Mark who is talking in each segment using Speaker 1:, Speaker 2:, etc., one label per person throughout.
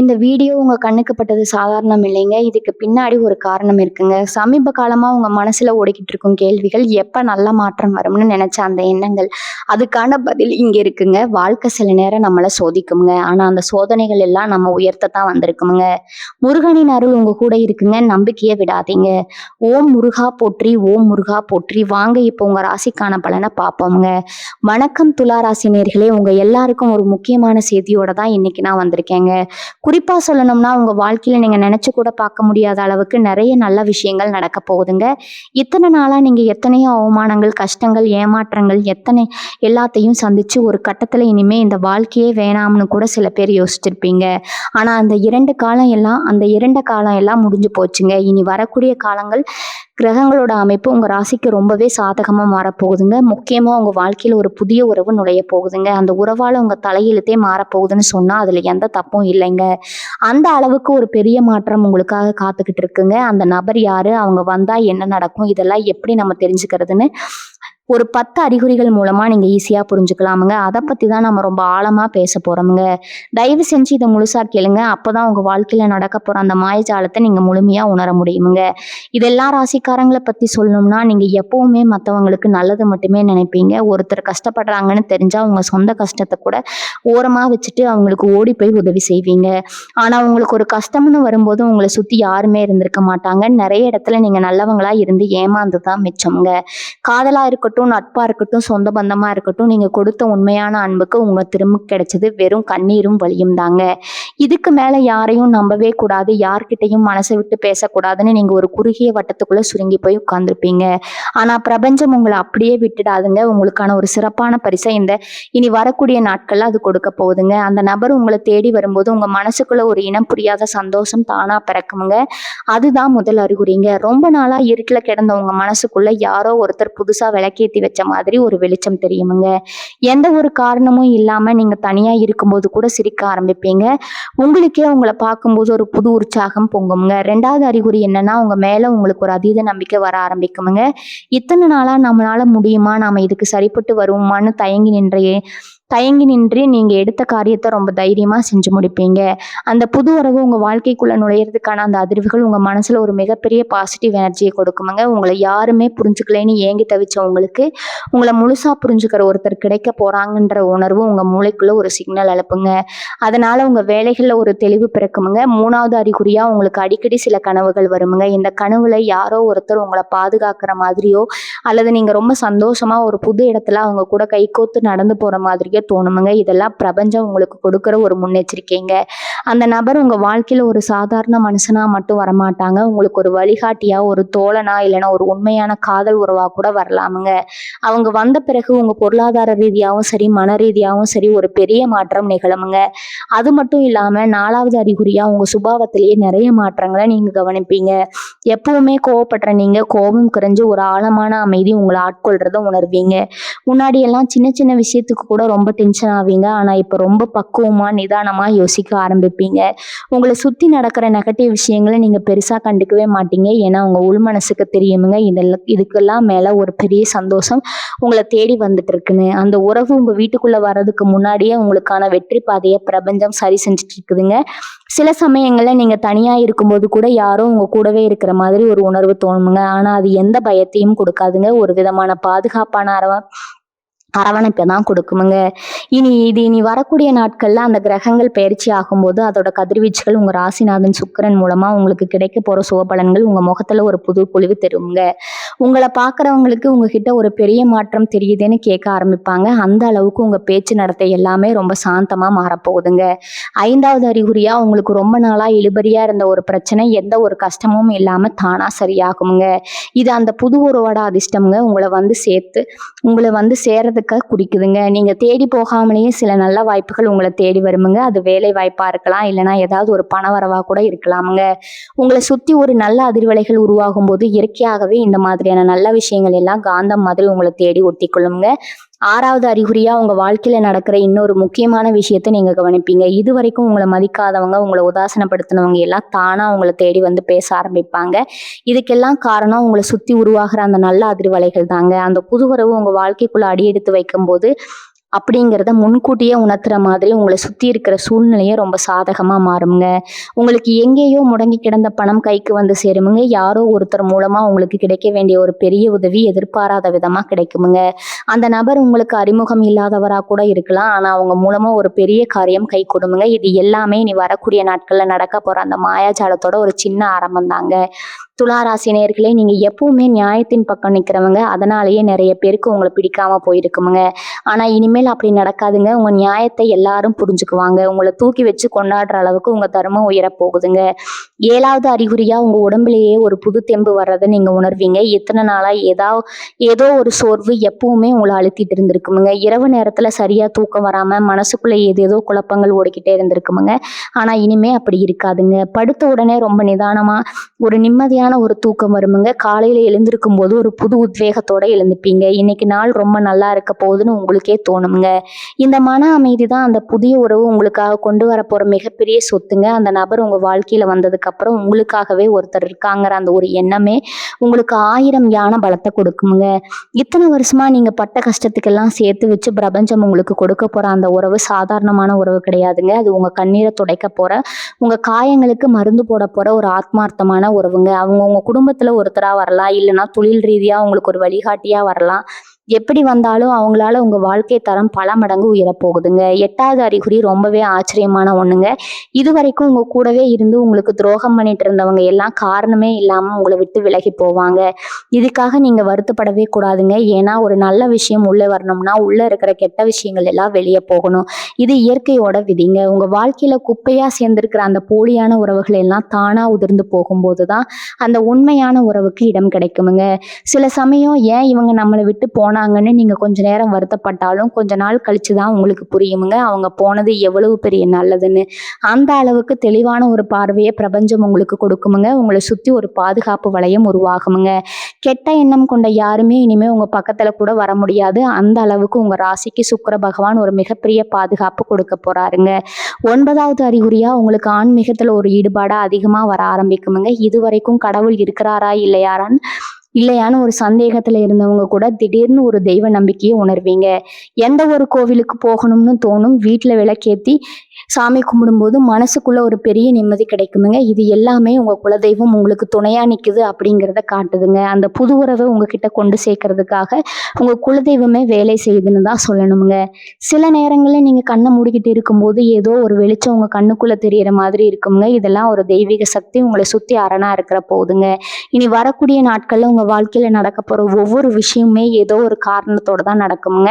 Speaker 1: இந்த வீடியோ உங்க கண்ணுக்கு பட்டது சாதாரணம் இல்லைங்க. இதுக்கு பின்னாடி ஒரு காரணம் இருக்குங்க. சமீப காலமா உங்க மனசுல ஓடிக்கிட்டு இருக்கும் கேள்விகள், எப்ப நல்ல மாற்றம் வரும்னு நினைச்ச அந்த எண்ணங்கள், அதுக்கான பதில் இங்க இருக்குங்க. வாழ்க்கை சில நேரம் நம்மள சோதிக்குங்க. ஆனா அந்த சோதனைகள் எல்லாம் நம்ம உயர்த்தத்தான் வந்திருக்குமுங்க. முருகனின் அருள் உங்க கூட இருக்குங்க. நம்பிக்கைய விடாதீங்க. ஓம் முருகா போற்றி, ஓம் முருகா போற்றி. வாங்க இப்போ உங்க ராசிக்கான பலனை பார்ப்போம்ங்க. வணக்கம் துலா ராசி நேயர்களே, உங்க எல்லாருக்கும் ஒரு முக்கியமான செய்தியோட தான் இன்னைக்கு நான் வந்திருக்கேங்க. குறிப்பா சொல்லணும்னா உங்க வாழ்க்கையில நீங்க நினைச்சு கூட பார்க்க முடியாத அளவுக்கு நிறைய நல்ல விஷயங்கள் நடக்க போகுதுங்க. இத்தனை நாளா நீங்க எத்தனையோ அவமானங்கள், கஷ்டங்கள், ஏமாற்றங்கள் எல்லாத்தையும் சந்திச்சு ஒரு கட்டத்துல இனிமே இந்த வாழ்க்கையே வேணாம்னு கூட சில பேர் யோசிச்சிருப்பீங்க. ஆனா அந்த இரண்டு காலம் எல்லாம் முடிஞ்சு போச்சுங்க. இனி வரக்கூடிய காலங்கள் கிரகங்களோட அமைப்பு உங்க ராசிக்கு ரொம்பவே சாதகமா மாறப்போகுதுங்க. முக்கியமா உங்க வாழ்க்கையில ஒரு புதிய உறவு நுழைய போகுதுங்க. அந்த உறவால உங்க தலையெழுத்தே மாறப்போகுதுன்னு சொன்னா அதுல எந்த தப்பும் இல்லைங்க. அந்த அளவுக்கு ஒரு பெரிய மாற்றம் உங்களுக்காக காத்துக்கிட்டு இருக்குங்க. அந்த நபர் யாரு, அவங்க வந்தா என்ன நடக்கும், இதெல்லாம் எப்படி நம்ம தெரிஞ்சுக்கிறதுன்னு ஒரு 10 அறிகுறிகள் மூலமா நீங்க ஈஸியா புரிஞ்சுக்கலாமுங்க. அதை பத்தி தான் நம்ம ரொம்ப ஆழமா பேச போறோமுங்க. தயவு செஞ்சு இதை முழுசா கேளுங்க. அப்பதான் உங்க வாழ்க்கையில நடக்க போற அந்த மாயஜாலத்தை நீங்க முழுமையா உணர முடியுமுங்க. இதெல்லாம் ராசிக்காரங்களை பத்தி சொல்லணும்னா, நீங்க எப்பவுமே மற்றவங்களுக்கு நல்லது மட்டுமே நினைப்பீங்க. ஒருத்தர் கஷ்டப்படுறாங்கன்னு தெரிஞ்சா உங்க சொந்த கஷ்டத்தை கூட ஓரமா வச்சுட்டு அவங்களுக்கு ஓடி போய் உதவி செய்வீங்க. ஆனா உங்களுக்கு ஒரு கஷ்டம்னு வரும்போது உங்களை சுத்தி யாருமே இருந்திருக்க மாட்டாங்க. நிறைய இடத்துல நீங்க நல்லவங்களா இருந்து ஏமாந்துதான் மிச்சம்ங்க. காதலா இருக்கட்டும், நட்பா இருக்கட்டும், சொந்த பந்தமா இருக்கட்டும், நீங்க கொடுத்த உண்மையான அன்புக்கு உங்க திரும்ப கிடைச்சது வெறும் கண்ணீரும் வலியும் தாங்க. இதுக்கு மேல யாரையும் நம்பவே கூடாது, யார்கிட்டையும் மனசை விட்டு பேசக்கூடாதுன்னு நீங்க ஒரு குறுகிய வட்டத்துக்குள்ள சுருங்கி போய் உட்கார்ந்துருப்பீங்க. ஆனா பிரபஞ்சம் உங்களை அப்படியே விட்டுடாதுங்க. உங்களுக்கான ஒரு சிறப்பான பரிசை இனி வரக்கூடிய நாட்கள்ல அது கொடுக்க போகுதுங்க. அந்த நபர் உங்களை தேடி வரும்போது உங்க மனசுக்குள்ள ஒரு இனம் புரியாத சந்தோஷம் தானா பிறக்குமுங்க. அதுதான் முதல் அறிகுறிங்க. ரொம்ப நாளா இருட்டுல கிடந்த உங்க மனசுக்குள்ள யாரோ ஒருத்தர் புதுசா விளக்கேத்தி வச்ச மாதிரி ஒரு வெளிச்சம் தெரியுமுங்க. எந்த ஒரு காரணமும் இல்லாம நீங்க தனியா இருக்கும்போது கூட சிரிக்க ஆரம்பிப்பீங்க. உங்களுக்கே உங்களை பார்க்கும்போது ஒரு புது உற்சாகம் பொங்குமுங்க. 2வது அறிகுறி என்னன்னா, உங்க மேல உங்களுக்கு ஒரு அதீத நம்பிக்கை வர ஆரம்பிக்குமுங்க. இத்தனை நாளா நம்மளால முடியுமா, நாம இதுக்கு சரிப்பட்டு வருவோமான்னு தயங்கி நின்று நீங்க எடுத்த காரியத்தை ரொம்ப தைரியமா செஞ்சு முடிப்பீங்க. அந்த புது உறவு உங்க வாழ்க்கைக்குள்ள நுழையிறதுக்கான அந்த அதிர்வுகள் உங்க மனசுல ஒரு மிகப்பெரிய பாசிட்டிவ் எனர்ஜியை கொடுக்குமுங்க. உங்களை யாருமே புரிஞ்சுக்கலைன்னு ஏங்கி தவிச்சவங்களுக்கு உங்களை முழுசா புரிஞ்சுக்கிற ஒருத்தர் கிடைக்க போறாங்கன்ற உணர்வு உங்க மூளைக்குள்ள ஒரு சிக்னல் அனுப்புங்க. அதனால உங்க வேலைகள்ல ஒரு தெளிவு பிறக்குமுங்க. 3வது அறிகுறியா உங்களுக்கு அடிக்கடி சில கனவுகள் வருமுங்க. இந்த கனவுல யாரோ ஒருத்தர் உங்களை பாதுகாக்கிற மாதிரியோ அல்லது நீங்க ரொம்ப சந்தோஷமா ஒரு புது இடத்துல அவங்க கூட கைகோத்து நடந்து போற மாதிரியோ தோணுமுங்க. இதெல்லாம் பிரபஞ்சம் உங்களுக்கு கொடுக்குற ஒரு முன்னெச்சரிக்கைங்க. அந்த நபர் உங்க வாழ்க்கையில ஒரு சாதாரண மனுஷனா மட்டும் வரமாட்டாங்க. உங்களுக்கு ஒரு வழிகாட்டியா, ஒரு தோழனா, இல்லைன்னா ஒரு உண்மையான காதல் உறவா கூட வரலாமுங்க. அவங்க வந்த பிறகு உங்க பொருளாதார ரீதியாகவும் சரி, மன ரீதியாகவும் சரி ஒரு பெரிய மாற்றம் நிகழுமுங்க. அது மட்டும் இல்லாம 4வது அறிகுறியா உங்க சுபாவத்திலேயே நிறைய மாற்றங்களை நீங்க கவனிப்பீங்க. எப்பவுமே கோவப்படுற நீங்க கோபம் குறைஞ்சு ஒரு ஆழமான அமைதி உங்களை ஆட்கொள்றத உணர்வீங்க. முன்னாடி எல்லாம் சின்ன சின்ன விஷயத்துக்கு கூட ரொம்ப டென்ஷன் ஆவீங்க. ஆனா இப்ப ரொம்ப பக்குவமா, நிதானமா யோசிக்க ஆரம்பிப்பீங்க. உங்களை சுத்தி நடக்கிற நெகட்டிவ் விஷயங்களை நீங்க பெருசா கண்டுக்கவே மாட்டீங்க. ஏன்னா உங்க உள் மனசுக்கு தெரியுமுங்க, இதுக்கெல்லாம் மேல ஒரு பெரிய சந்தோஷம் உங்களை தேடி வந்துட்டு இருக்குன்னு. அந்த உறவு உங்க வீட்டுக்குள்ள வர்றதுக்கு முன்னாடியே உங்களுக்கான வெற்றி பாதையை பிரபஞ்சம் சரி செஞ்சுட்டு இருக்குதுங்க. சில சமயங்கள்ல நீங்க தனியா இருக்கும்போது கூட யாரோ உங்க கூடவே இருக்கிற மாதிரி ஒரு உணர்வு தோணுமுங்க. ஆனா அது எந்த பயத்தையும் கொடுக்காதுங்க. ஒரு விதமான பாதுகாப்பான அரவணைப்பை தான் கொடுக்குமுங்க. இனி வரக்கூடிய நாட்கள்ல அந்த கிரகங்கள் பயிற்சி ஆகும்போது அதோட கதிர்வீச்சுகள் உங்க ராசிநாதன் சுக்கிரன் மூலமா உங்களுக்கு கிடைக்க போற சுபபலன்கள் உங்க முகத்துல ஒரு புது பொலிவு தருங்க. உங்களை பார்க்குறவங்களுக்கு உங்ககிட்ட ஒரு பெரிய மாற்றம் தெரியுதுன்னு கேட்க ஆரம்பிப்பாங்க. அந்த அளவுக்கு உங்க பேச்சு நடத்தை எல்லாமே ரொம்ப சாந்தமா மாறப்போகுதுங்க. 5வது அறிகுறியா உங்களுக்கு ரொம்ப நாளா இழுபறியா இருந்த ஒரு பிரச்சனை எந்த ஒரு கஷ்டமும் இல்லாம தானா சரியாகுமுங்க. இது அந்த புது உறவோட அதிர்ஷ்டம்ங்க. உங்களை வந்து சேர்றதுக்கு குடிக்குதுங்க. நீங்க தேடி போகாமலேயே சில நல்ல வாய்ப்புகள் உங்களை தேடி வருமுங்க. அது வேலை வாய்ப்பா இருக்கலாம், இல்லைன்னா ஏதாவது ஒரு பண வரவா கூட இருக்கலாமுங்க. உங்களை சுத்தி ஒரு நல்ல அதிர்வலைகள் உருவாகும் போது இயற்கையாகவே இந்த மாதிரியான நல்ல விஷயங்கள் எல்லாம் காந்தம் மாதிரி உங்களை தேடி ஒட்டிக்கொள்ளுங்க. 6வது அறிகுறியா உங்க வாழ்க்கையில நடக்கிற இன்னொரு முக்கியமான விஷயத்த நீங்க கவனிப்பீங்க. இது வரைக்கும் உங்களை மதிக்காதவங்க, உங்களை உதாசனப்படுத்தினவங்க எல்லாம் தானா உங்களை தேடி வந்து பேச ஆரம்பிப்பாங்க. இதுக்கெல்லாம் காரணம் உங்களை சுத்தி உருவாகிற அந்த நல்ல அதிர்வலைகள் தாங்க. அந்த புது உறவு உங்க வாழ்க்கைக்குள்ள அடியெடுத்து வைக்கும்போது அப்படிங்கிறத முன்கூட்டியே உணர்த்துற மாதிரி உங்களை சுற்றி இருக்கிற சூழ்நிலையே ரொம்ப சாதகமாக மாறுங்க. உங்களுக்கு எங்கேயோ முடங்கி கிடந்த பணம் கைக்கு வந்து சேருமுங்க. யாரோ ஒருத்தர் மூலமாக உங்களுக்கு கிடைக்க வேண்டிய ஒரு பெரிய உதவி எதிர்பாராத விதமாக கிடைக்குமுங்க. அந்த நபர் உங்களுக்கு அறிமுகம் இல்லாதவராக கூட இருக்கலாம். ஆனால் அவங்க மூலமாக ஒரு பெரிய காரியம் கை கொடுமுங்க. இது எல்லாமே இனி வரக்கூடிய நாட்களில் நடக்க போகிற அந்த மாயாஜாலத்தோட ஒரு சின்ன ஆரம்பம் தாங்க. துளாராசி நேயர்களே, நீங்க எப்பவுமே நியாயத்தின் பக்கம் நிக்கிறவங்க. அதனாலேயே நிறைய பேருக்கு உங்களை பிடிக்காம போயிருக்குமுங்க. ஆனா இனிமேல் அப்படி நடக்காதுங்க. உங்க நியாயத்தை எல்லாரும் புரிஞ்சுக்குவாங்க. உங்களை தூக்கி வச்சு கொண்டாடுற அளவுக்கு உங்க தர்மம் உயரப் போகுதுங்க. 7வது அறிகுறியா உங்க உடம்புலயே ஒரு புது தெம்பு வர்றதை நீங்க உணர்வீங்க. இத்தனை நாளா ஏதோ ஒரு சோர்வு எப்பவுமே உங்களை அழுத்திட்டு இருந்திருக்குமுங்க. இரவு நேரத்துல சரியா தூக்கம் வராம மனசுக்குள்ள ஏதேதோ குழப்பங்கள் ஓடிக்கிட்டே இருந்திருக்குமுங்க. ஆனா இனிமே அப்படி இருக்காதுங்க. படுத்த உடனே ரொம்ப நிதானமா ஒரு நிம்மதியான ஒரு தூக்கம் வருமுங்க. காலையில எழுந்திருக்கும் போது ஒரு புது உத்வேகத்தோட எழுந்துப்பீங்க. இன்னைக்கு நாள் ரொம்ப நல்லா இருக்க போகுதுன்னு உங்களுக்கே தோணுங்க. இந்த மன அமைதி தான் அந்த புதிய உறவு உங்களுக்காக கொண்டு வர போற மிகப்பெரிய சொத்துங்க. அந்த நபர் உங்க வாழ்க்கையில வந்ததுக்கு அப்புறம் உங்களுக்காகவே ஒருத்தர் இருக்காங்கிற அந்த ஒரு எண்ணமே உங்களுக்கு 1000 யான பலத்தை கொடுக்குமுங்க. இத்தனை வருஷமா நீங்க பட்ட கஷ்டத்துக்கெல்லாம் சேர்த்து வச்சு பிரபஞ்சம் உங்களுக்கு கொடுக்க போற அந்த உறவு சாதாரணமான உறவு கிடையாதுங்க. அது உங்க கண்ணீரை துடைக்க போற, உங்க காயங்களுக்கு மருந்து போட போற ஒரு ஆத்மார்த்தமான உறவுங்க. அவங்க உங்க குடும்பத்துல ஒருத்தரா வரலாம், இல்லைன்னா தொழில் ரீதியா உங்களுக்கு ஒரு வழிகாட்டியா வரலாம். எப்படி வந்தாலும் அவங்களால உங்க வாழ்க்கை தரம் பல மடங்கு உயரப்போகுதுங்க. 8வது அறிகுறி ரொம்பவே ஆச்சரியமான ஒண்ணுங்க. இதுவரைக்கும் உங்க கூடவே இருந்து உங்களுக்கு துரோகம் பண்ணிட்டு இருந்தவங்க எல்லாம் காரணமே இல்லாம உங்களை விட்டு விலகி போவாங்க. இதுக்காக நீங்க வருத்தப்படவே கூடாதுங்க. ஏன்னா ஒரு நல்ல விஷயம் உள்ள வரணும்னா உள்ள இருக்கிற கெட்ட விஷயங்கள் எல்லாம் வெளியே போகணும். இது இயற்கையோட விதிங்க. உங்க வாழ்க்கையில குப்பையா சேர்ந்திருக்கிற அந்த போலியான உறவுகள் எல்லாம் தானா உதிர்ந்து போகும்போதுதான் அந்த உண்மையான உறவுக்கு இடம் கிடைக்குமுங்க. சில சமயம் ஏன் இவங்க நம்மளை விட்டு போனாங்கன்னு நீங்க கொஞ்ச நேரம் வருத்தப்பட்டாலும் கொஞ்ச நாள் கழிச்சுதான் உங்களுக்கு புரியுமுங்க அவங்க போனது எவ்வளவு பெரிய நல்லதுன்னு. அந்த அளவுக்கு தெளிவான ஒரு பார்வையை பிரபஞ்சம் உங்களுக்கு கொடுக்குமுங்க. உங்களை சுத்தி ஒரு பாதுகாப்பு வளையம் உருவாகுமுங்க. கெட்ட எண்ணம் கொண்ட யாருமே இனிமே உங்க பக்கத்துல கூட வர முடியாது. அந்த அளவுக்கு உங்க ராசிக்கு சுக்கிர பகவான் ஒரு மிகப்பெரிய பாதுகாப்பு கொடுக்க போறாருங்க. 9வது அறிகுறியா உங்களுக்கு ஆன்மீகத்துல ஒரு ஈடுபாடா அதிகமா வர ஆரம்பிக்குமுங்க. இதுவரைக்கும் கடவுள் இருக்கிறாரா இல்லையான்னு ஒரு சந்தேகத்துல இருந்தவங்க கூட திடீர்னு ஒரு தெய்வ நம்பிக்கையை உணர்வீங்க. எந்த ஒரு கோவிலுக்கு போகணும்னு தோணும். வீட்டுல விளக்கேத்தி சாமி கும்பிடும்போது மனசுக்குள்ள ஒரு பெரிய நிம்மதி கிடைக்குமுங்க. இது எல்லாமே உங்க குலதெய்வம் உங்களுக்கு துணையா நிக்குது அப்படிங்கிறத காட்டுதுங்க. அந்த புது உறவை உங்ககிட்ட கொண்டு சேர்க்கறதுக்காக உங்க குலதெய்வமே வேலை செய்யுதுன்னு தான் சொல்லணுமுங்க. சில நேரங்களில் நீங்க கண்ணை மூடிக்கிட்டு இருக்கும்போது ஏதோ ஒரு வெளிச்சம் உங்க கண்ணுக்குள்ள தெரியற மாதிரி இருக்குங்க. இதெல்லாம் ஒரு தெய்வீக சக்தி உங்களை சுத்தி அரணா இருக்கிற போதுங்க. இனி வரக்கூடிய நாட்கள்ல உங்க வாழ்க்கையில நடக்க போற ஒவ்வொரு விஷயமுமே ஏதோ ஒரு காரணத்தோட தான் நடக்குமுங்க.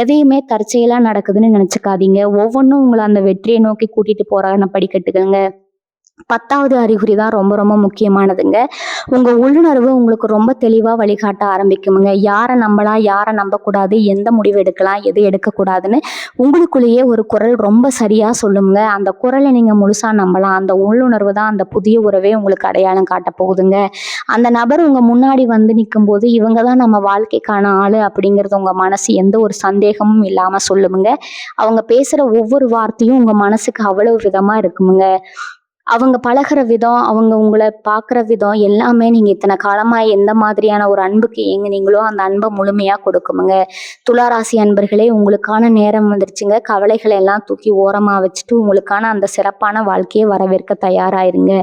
Speaker 1: எதையுமே தற்செயலா நடக்குதுன்னு நினைச்சுக்காதீங்க. ஒவ்வொன்றும் உங்களை அந்த வெற்றியை நோக்கி கூட்டிட்டு போறான படிக்கட்டுங்க. 10வது அறிகுறி தான் ரொம்ப ரொம்ப முக்கியமானதுங்க. உங்க உள்ளுணர்வு உங்களுக்கு ரொம்ப தெளிவா வழிகாட்ட ஆரம்பிக்குமுங்க. யாரை நம்பலாம், யாரை நம்பக்கூடாது, எந்த முடிவு எடுக்கலாம், எது எடுக்கக்கூடாதுன்னு உங்களுக்குள்ளேயே ஒரு குரல் ரொம்ப சரியா சொல்லுங்க. அந்த குரலை நீங்க முழுசா நம்பலாம். அந்த உள்ளுணர்வு தான் அந்த புதிய உறவே உங்களுக்கு அடையாளம் காட்ட போகுதுங்க. அந்த நபர் உங்க முன்னாடி வந்து நிற்கும் போது இவங்க தான் நம்ம வாழ்க்கைக்கான ஆளு அப்படிங்கிறது உங்க மனசு எந்த ஒரு சந்தேகமும் இல்லாம சொல்லுமுங்க. அவங்க பேசுற ஒவ்வொரு வார்த்தையும் உங்க மனசுக்கு அவ்வளவு விதமா இருக்குமுங்க. அவங்க பழகுற விதம், அவங்க உங்களை பார்க்குற விதம் எல்லாமே நீங்க இத்தனை காலமா எந்த மாதிரியான ஒரு அன்புக்கு ஏங்குனீங்களோ அந்த அன்பை முழுமையா கொடுக்குமுங்க. துளாராசி அன்பர்களே, உங்களுக்கான நேரம் வந்துருச்சுங்க. கவலைகளை எல்லாம் தூக்கி ஓரமா வச்சுட்டு உங்களுக்கான அந்த சிறப்பான வாழ்க்கையை வரவேற்க தயாராயிருங்க.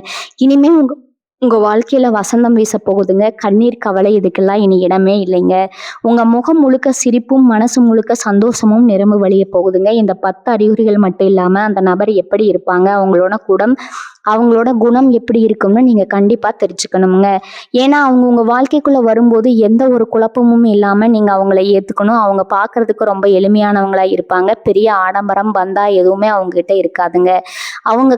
Speaker 1: இனிமே உங்க வாழ்க்கையில வசந்தம் வீச போகுதுங்க. கண்ணீர், கவலை இதுக்கெல்லாம் இனி இடமே இல்லைங்க. உங்க முகம் முழுக்க சிரிப்பும் மனசு முழுக்க சந்தோஷமும் நிரம்பி வழிய போகுதுங்க. இந்த 10 அறிகுறிகள் மட்டும் இல்லாம அந்த நபர் எப்படி இருப்பாங்க, அவங்களோட குணம் எப்படி இருக்கும்னு நீங்க கண்டிப்பா தெரிஞ்சுக்கணுங்க. ஏன்னா அவங்க உங்க வாழ்க்கைக்குள்ள வரும்போது எந்த ஒரு குழப்பமும் இல்லாம நீங்க அவங்கள ஏத்துக்கணும். அவங்க பார்க்கறதுக்கு ரொம்ப எளிமையானவங்களா இருப்பாங்க. பெரிய ஆடம்பரம் பந்தா எதுவுமே அவங்க கிட்ட இருக்காதுங்க. அவங்க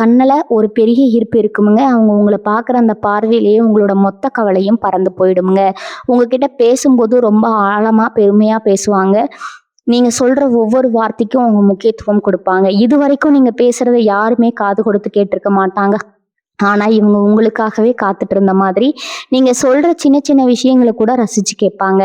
Speaker 1: கண்ணுல ஒரு பெரிய ஈர்ப்பு இருக்குமுங்க. அவங்க உங்களை பார்க்குற அந்த பார்வையிலேயே உங்களோட மொத்த கவலையும் பறந்து போயிடுமுங்க. உங்ககிட்ட பேசும்போது ரொம்ப ஆழமா பெருமையா பேசுவாங்க. நீங்க சொல்ற ஒவ்வொரு வார்த்தைக்கும் அவங்க முக்கியத்துவம் கொடுப்பாங்க. இது வரைக்கும் நீங்க பேசுறதை யாருமே காது கொடுத்து கேட்டிருக்க மாட்டாங்க. ஆனா இவங்க உங்களுக்காகவே காத்துட்டு இருந்த மாதிரி நீங்க சொல்ற சின்ன சின்ன விஷயங்களை கூட ரசிச்சு கேட்பாங்க.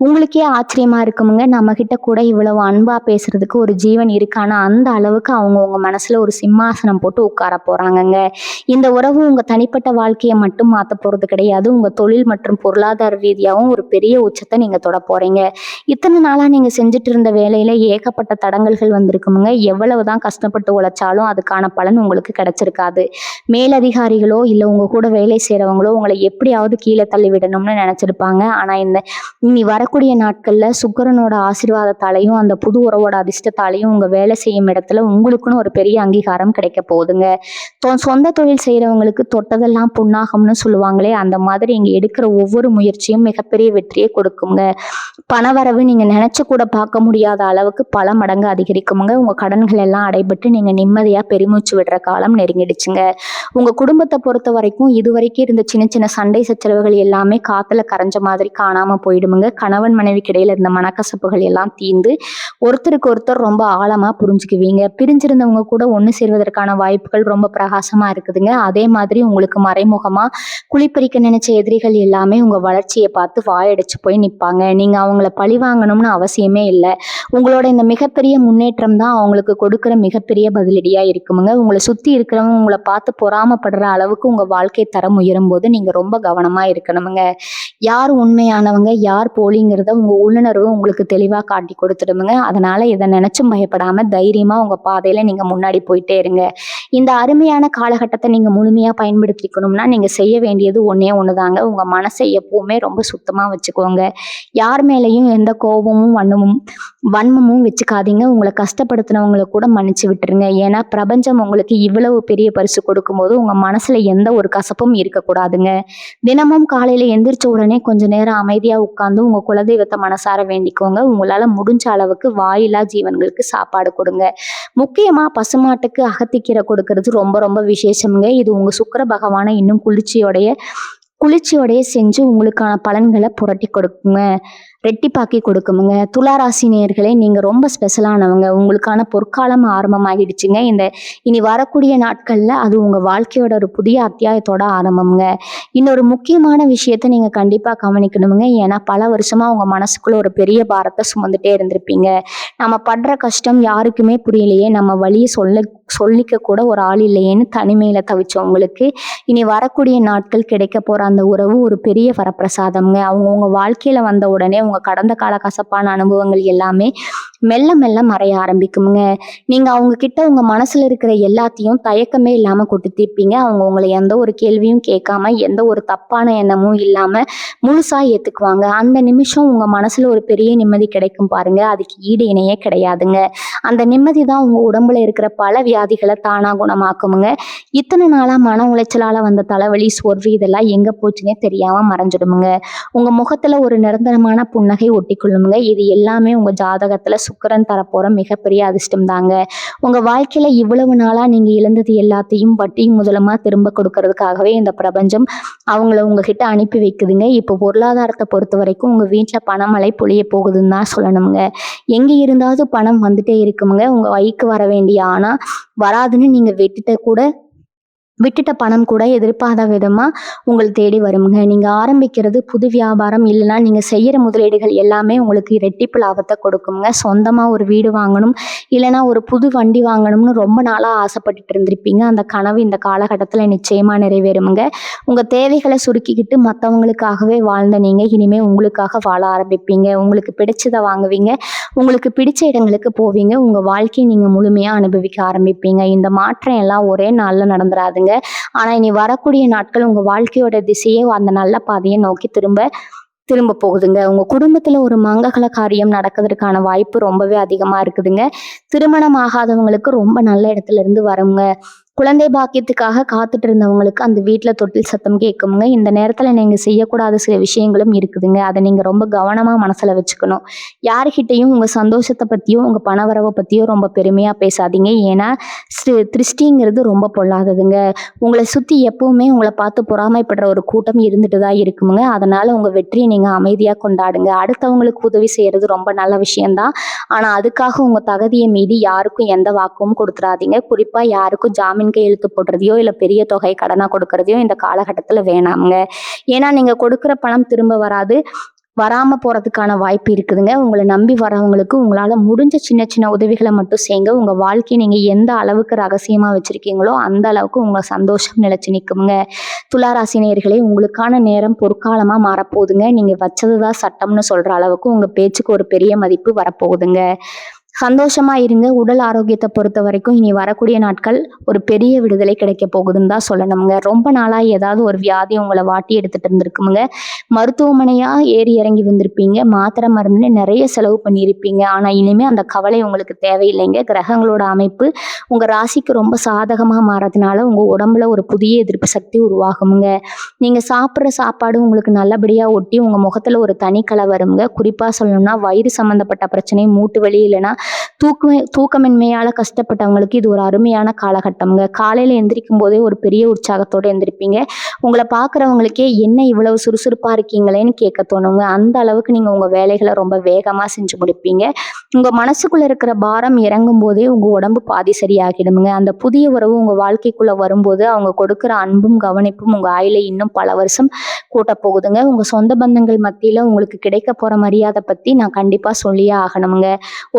Speaker 1: உங்களுக்கே ஆச்சரியமா இருக்குமுங்க, நம்ம கிட்ட கூட இவ்வளவு அன்பா பேசுறதுக்கு ஒரு ஜீவன் இருக்கு. ஆனா அந்த அளவுக்கு அவங்க உங்க மனசுல ஒரு சிம்மாசனம் போட்டு உட்கார போறாங்கங்க. இந்த உறவு உங்க தனிப்பட்ட வாழ்க்கையை மட்டும் மாத்த போறது கிடையாது. உங்க தொழில் மற்றும் பொருளாதார ரீதியாகவும் ஒரு பெரிய உச்சத்தை நீங்க தொட போறீங்க. இத்தனை நாளா நீங்க செஞ்சுட்டு இருந்த வேலையில ஏகப்பட்ட தடங்கல்கள் வந்திருக்குமுங்க. எவ்வளவுதான் கஷ்டப்பட்டு உழைச்சாலும் அதுக்கான பலன் உங்களுக்கு கிடைச்சிருக்காது. மேலதிகாரிகளோ இல்ல உங்க கூட வேலை செய்றவங்களோ உங்களை எப்படியாவது கீழே தள்ளி விடணும்னு நினைச்சிருப்பாங்க. ஆனா இனி வரக்கூடிய நாட்கள்ல சுக்கிரனோட ஆசீர்வாதத்தாலையும் அந்த புது உறவோட அதிர்ஷ்டத்தாலையும் உங்க வேலை செய்யும் இடத்துல உங்களுக்குன்னு ஒரு பெரிய அங்கீகாரம் கிடைக்க போகுதுங்க. சொந்த தொழில் செய்றவங்களுக்கு தொட்டதெல்லாம் பொன்னாகும்னு சொல்லுவாங்களே, அந்த மாதிரி இங்க எடுக்கிற ஒவ்வொரு முயற்சியும் மிகப்பெரிய வெற்றியை கொடுக்குங்க. பணவரவு நீங்க நினைச்சு கூட பார்க்க முடியாத அளவுக்கு பல மடங்கு அதிகரிக்குமுங்க. உங்க கடன்கள் எல்லாம் அடைபட்டு நீங்க நிம்மதியா பெருமூச்சு விடுற காலம் நெருங்கிடுச்சுங்க. உங்க குடும்பத்தை பொறுத்த வரைக்கும் இதுவரைக்கும் இருந்த சின்ன சின்ன சண்டை சச்சரவுகள் எல்லாமே காத்துல கரைஞ்ச மாதிரி காணாம போயிடுமுங்க. கணவன் மனைவிக்கு இடையில இருந்த மனக்கசப்புகள் எல்லாம் தீர்ந்து ஒருத்தருக்கு ஒருத்தர் ரொம்ப ஆழமா புரிஞ்சுக்குவீங்க. பிரிஞ்சிருந்தவங்க கூட ஒண்ணு சேர்வதற்கான வாய்ப்புகள் ரொம்ப பிரகாசமா இருக்குதுங்க. அதே மாதிரி உங்களுக்கு மறைமுகமா குழிப்பறிக்க நினைச்ச எதிரிகள் எல்லாமே உங்க வளர்ச்சியை பார்த்து வாயடிச்சு போய் நிப்பாங்க. நீங்க அவங்கள பழி வாங்கணும்னு அவசியமே இல்லை. உங்களோட இந்த மிகப்பெரிய முன்னேற்றம் தான் அவங்களுக்கு கொடுக்குற மிகப்பெரிய பதிலடியா இருக்குமுங்க. உங்களை சுத்தி இருக்கிறவங்க உங்களை பார்த்து பொறாமப்படுற அளவுக்கு உங்க வாழ்க்கை தரம் உயரும் போது நீங்க ரொம்ப கவனமா இருக்கணுமுங்க. யார் உண்மையானவங்க யார் போலிங்கிறத உங்க உள்ளுணர்வு உங்களுக்கு தெளிவா காட்டி கொடுத்துடுமுங்க. அதனால இதை நினைச்சும் பயப்படாம தைரியமா உங்க பாதையில நீங்க முன்னாடி போயிட்டே இருங்க. இந்த அருமையான காலகட்டத்தை நீங்க முழுமையா பயன்படுத்திக்கணும்னா நீங்க செய்ய வேண்டியது ஒண்ணே ஒண்ணுதாங்க. உங்க மனசை எப்பவுமே ரொம்ப சுத்தமா வச்சுக்கோங்க. யார் மேலையும் எந்த கோபமும் வன்மமும் வச்சுக்காதீங்க. உங்களை கஷ்டப்படுத்தினவங்களை கூட மன்னிச்சு விட்டுருங்க. ஏன்னா பிரபஞ்சம் உங்களுக்கு இவ்வளவு பெரிய பரிசு கொடுக்கும்போது உங்க மனசுல எந்த ஒரு கசப்பும் இருக்கக்கூடாதுங்க. தினமும் காலையில எந்திரிச்ச உடனே கொஞ்ச நேரம் அமைதியா உட்கார்ந்து உங்க குலதெய்வத்தை மனசார வேண்டிக்கோங்க. உங்களால முடிஞ்ச அளவுக்கு வாயில்லா ஜீவன்களுக்கு சாப்பாடு கொடுங்க. முக்கியமா பசுமாட்டுக்கு அகத்திக்கீரை கொடுக்கறது ரொம்ப ரொம்ப விசேஷமுங்க. இது உங்க சுக்கிர பகவானை இன்னும் குளிர்ச்சியோடைய செஞ்சு உங்களுக்கான பலன்களை புரட்டி கொடுக்குங்க, ரெட்டிப்பாக்கி கொடுக்குமுங்க. துளாராசி நேயர்களே, நீங்க ரொம்ப ஸ்பெஷலானவங்க. உங்களுக்கான பொற்காலம் ஆரம்பமாகிடுச்சுங்க. இனி வரக்கூடிய நாட்கள்ல அது உங்க வாழ்க்கையோட ஒரு புதிய அத்தியாயத்தோட ஆரம்பம்ங்க. இன்னொரு முக்கியமான விஷயத்த நீங்க கண்டிப்பா கவனிக்கணுமுங்க. ஏன்னா பல வருஷமா உங்க மனசுக்குள்ள ஒரு பெரிய பாரத்தை சுமந்துட்டே இருந்திருப்பீங்க. நம்ம படுற கஷ்டம் யாருக்குமே புரியலையே, நம்ம வழியை சொல்லிக்க கூட ஒரு ஆள் இல்லையேன்னு தனிமையில தவிச்சவங்களுக்கு இனி வரக்கூடிய நாட்கள் கிடைக்க போற அந்த உறவு ஒரு பெரிய வரப்பிரசாதம்ங்க. அவங்க உங்க வாழ்க்கையில வந்த உடனே உங்க கடந்த கால கசப்பான அனுபவங்கள் எல்லாமே மெல்ல மெல்ல மறைய ஆரம்பிக்குமுங்க. நீங்க அவங்க கிட்ட உங்க மனசுல இருக்கிற எல்லாத்தையும் தயக்கமே இல்லாம கொட்டி தீர்ப்பீங்க. அவங்க உங்களை எந்த ஒரு கேள்வியும் கேட்காம எந்த ஒரு தப்பான எண்ணமும் இல்லாம முழுசா ஏத்துக்குவாங்க. அந்த நிமிஷம் உங்க மனசுல ஒரு பெரிய நிம்மதி கிடைக்கும் பாருங்க, அதுக்கு ஈடு இணையே கிடையாதுங்க. அந்த நிம்மதி தான் உங்க உடம்புல இருக்கிற பல வியாதிகளை தானா குணமாக்குமுங்க. இத்தனை நாளா மன உளைச்சலால வந்த தலைவலி சோர்வு இதெல்லாம் எங்க போச்சுன்னே தெரியாம மறைஞ்சிடுமுங்க. உங்க முகத்துல ஒரு நிரந்தரமான புன்னகை ஒட்டி கொள்ளுமுங்க. இது எல்லாமே உங்க ஜாதகத்துல சுக்கிரன் தரப்போற மிகப்பெரிய அதிர்ஷ்டம் தாங்க. உங்க வாழ்க்கையில இவ்வளவு நாளா நீங்க இழந்தது எல்லாத்தையும் வட்டியும் முதலமா திரும்ப கொடுக்கறதுக்காகவே இந்த பிரபஞ்சம் அவங்கள உங்ககிட்ட அனுப்பி வைக்குதுங்க. இப்போ பொருளாதாரத்தை பொறுத்த வரைக்கும் உங்க வீட்டுல பணமழை பொழிய போகுதுன்னு தான் சொல்லணுங்க. எங்க இருந்தாவது பணம் வந்துட்டே இருக்குமுங்க. உங்க கைக்கு வர வேண்டிய ஆனா வராதுன்னு நீங்க விட்டுட்ட பணம் கூட எதிர்பாராத விதமா உங்களை தேடி வருமுங்க. நீங்க ஆரம்பிக்கிறது புது வியாபாரம் இல்லைன்னா நீங்க செய்யற முதலீடுகள் எல்லாமே உங்களுக்கு இரட்டிப்பு லாபத்தை கொடுக்குங்க. சொந்தமா ஒரு வீடு வாங்கணும் இல்லைன்னா ஒரு புது வண்டி வாங்கணும்னு ரொம்ப நாளா ஆசைப்பட்டுட்டு இருந்திருப்பீங்க. அந்த கனவு இந்த காலகட்டத்துல நிச்சயமா நிறைவேறுமுங்க. உங்க தேவைகளை சுருக்கிக்கிட்டு மற்றவங்களுக்காகவே வாழ்ந்த நீங்க இனிமே உங்களுக்காக வாழ ஆரம்பிப்பீங்க. உங்களுக்கு பிடிச்சதை வாங்குவீங்க, உங்களுக்கு பிடிச்ச இடங்களுக்கு போவீங்க, உங்க வாழ்க்கையை நீங்க முழுமையா அனுபவிக்க ஆரம்பிப்பீங்க. இந்த மாற்றம் எல்லாம் ஒரே நாள்ல நடந்துராதுங்க. ஆனா இனி வரக்கூடிய நாட்கள் உங்க வாழ்க்கையோட திசையே அந்த நல்ல பாதையை நோக்கி திரும்ப போகுதுங்க. உங்க குடும்பத்துல ஒரு மங்கள காரியம் நடக்கிறதுக்கான வாய்ப்பு ரொம்பவே அதிகமா இருக்குதுங்க. திருமணம் ஆகாதவங்களுக்கு ரொம்ப நல்ல இடத்துல இருந்து வருங்க. குழந்தை பாக்கியத்துக்காக காத்துட்டு இருந்தவங்களுக்கு அந்த வீட்டுல தொட்டில் சத்தம் கேட்குமுங்க. இந்த நேரத்துல நீங்க செய்யக்கூடாத சில விஷயங்களும் இருக்குதுங்க. அதை நீங்க ரொம்ப கவனமா மனசுல வச்சுக்கணும். யாருக்கிட்டையும் உங்க சந்தோஷத்தை பத்தியோ உங்க பணவரவை பத்தியோ ரொம்ப பெருமையா பேசாதீங்க. ஏன்னா திருஷ்டிங்கிறது ரொம்ப பொல்லாததுங்க. உங்களை சுத்தி எப்பவுமே உங்களை பார்த்து பொறாமைப்படுற ஒரு கூட்டம் இருந்துட்டுதான் இருக்குமுங்க. அதனால உங்க வெற்றியை நீங்க அமைதியா கொண்டாடுங்க. அடுத்தவங்களுக்கு உதவி செய்யறது ரொம்ப நல்ல விஷயம்தான். ஆனா அதுக்காக உங்க தகுதியை மீறி யாருக்கும் எந்த வாக்கும் கொடுத்துடாதீங்க. குறிப்பா யாருக்கும் ஜாமீன் ஜாமீன் கையெழுத்து போடுறதையோ இல்ல பெரிய தொகை கடனா கொடுக்கறதையோ இந்த காலகட்டத்துல வேணாமுங்க. ஏன்னா நீங்க கொடுக்குற பணம் திரும்ப வராது. வராம போறதுக்கான வாய்ப்பு இருக்குதுங்க. உங்கள நம்பி வரவங்களுக்கு உங்களால முடிஞ்ச சின்ன சின்ன உதவிகள மட்டும் செய்யுங்க. உங்க வாழ்க்கைய நீங்க எந்த அளவுக்கு ரகசியமா வச்சிருக்கீங்களோ, அந்த அளவுக்கு உங்க சந்தோஷம் நிலைச்சு நிக்குமுங்க. துலா ராசி நேயர்களே, உங்களுக்கான நேரம் பொற்காலமா மாறப்போகுதுங்க. நீங்க வச்சது தான் சட்டம்னு சொல்ற அளவுக்கு உங்க பேச்சுக்கு ஒரு பெரிய மதிப்பு வரப்போகுதுங்க. சந்தோஷமா இருங்க. உடல் ஆரோக்கியத்தை பொறுத்த வரைக்கும் இனி வரக்கூடிய நாட்கள் ஒரு பெரிய விடுதலை கிடைக்க போகுதுன்னு தான் சொல்லணுமுங்க. ரொம்ப நாளா ஏதாவது ஒரு வியாதி உங்களை வாட்டி எடுத்துட்டு இருந்திருக்குமுங்க. மருத்துவமனையா ஏறி இறங்கி வந்திருப்பீங்க. மாத்திரை மருந்துன்னு நிறைய செலவு பண்ணியிருப்பீங்க. ஆனா இனிமே அந்த கவலை உங்களுக்கு தேவையில்லைங்க. கிரகங்களோட அமைப்பு உங்க ராசிக்கு ரொம்ப சாதகமா மாறதுனால உங்க உடம்புல ஒரு புதிய எதிர்ப்பு சக்தி உருவாகுமுங்க. நீங்க சாப்பிட்ற சாப்பாடு உங்களுக்கு நல்லபடியா ஒட்டி உங்க முகத்துல ஒரு தனி கலை வருங்க. குறிப்பா சொல்லணும்னா வயிறு சம்பந்தப்பட்ட பிரச்சனை, மூட்டு வலி இல்லைன்னா தூக்கமின்மையால கஷ்டப்பட்டவங்களுக்கு இது ஒரு அருமையான காலகட்டம்ங்க. காலையில எந்திரிக்கும் போதே ஒரு பெரிய உற்சாகத்தோட எந்திரிப்பீங்க. உங்களை பார்க்குறவங்களுக்கே என்ன இவ்வளவு சுறுசுறுப்பா இருக்கீங்களேன்னு கேட்க தோணுங்க. அந்த அளவுக்கு நீங்க உங்க வேலைகளை ரொம்ப வேகமா செஞ்சு முடிப்பீங்க. உங்க மனசுக்குள்ள இருக்கிற பாரம் இறங்கும் போதே உங்க உடம்பு பாதி சரியாகிடுமுங்க. அந்த புதிய உறவு உங்க வாழ்க்கைக்குள்ள வரும்போது அவங்க கொடுக்குற அன்பும் கவனிப்பும் உங்க ஆயுளை இன்னும் பல வருஷம் கூட்ட போகுதுங்க. உங்க சொந்த பந்தங்கள் மத்தியில உங்களுக்கு கிடைக்க போற மரியாதை பத்தி நான் கண்டிப்பா சொல்லியே ஆகணுமுங்க.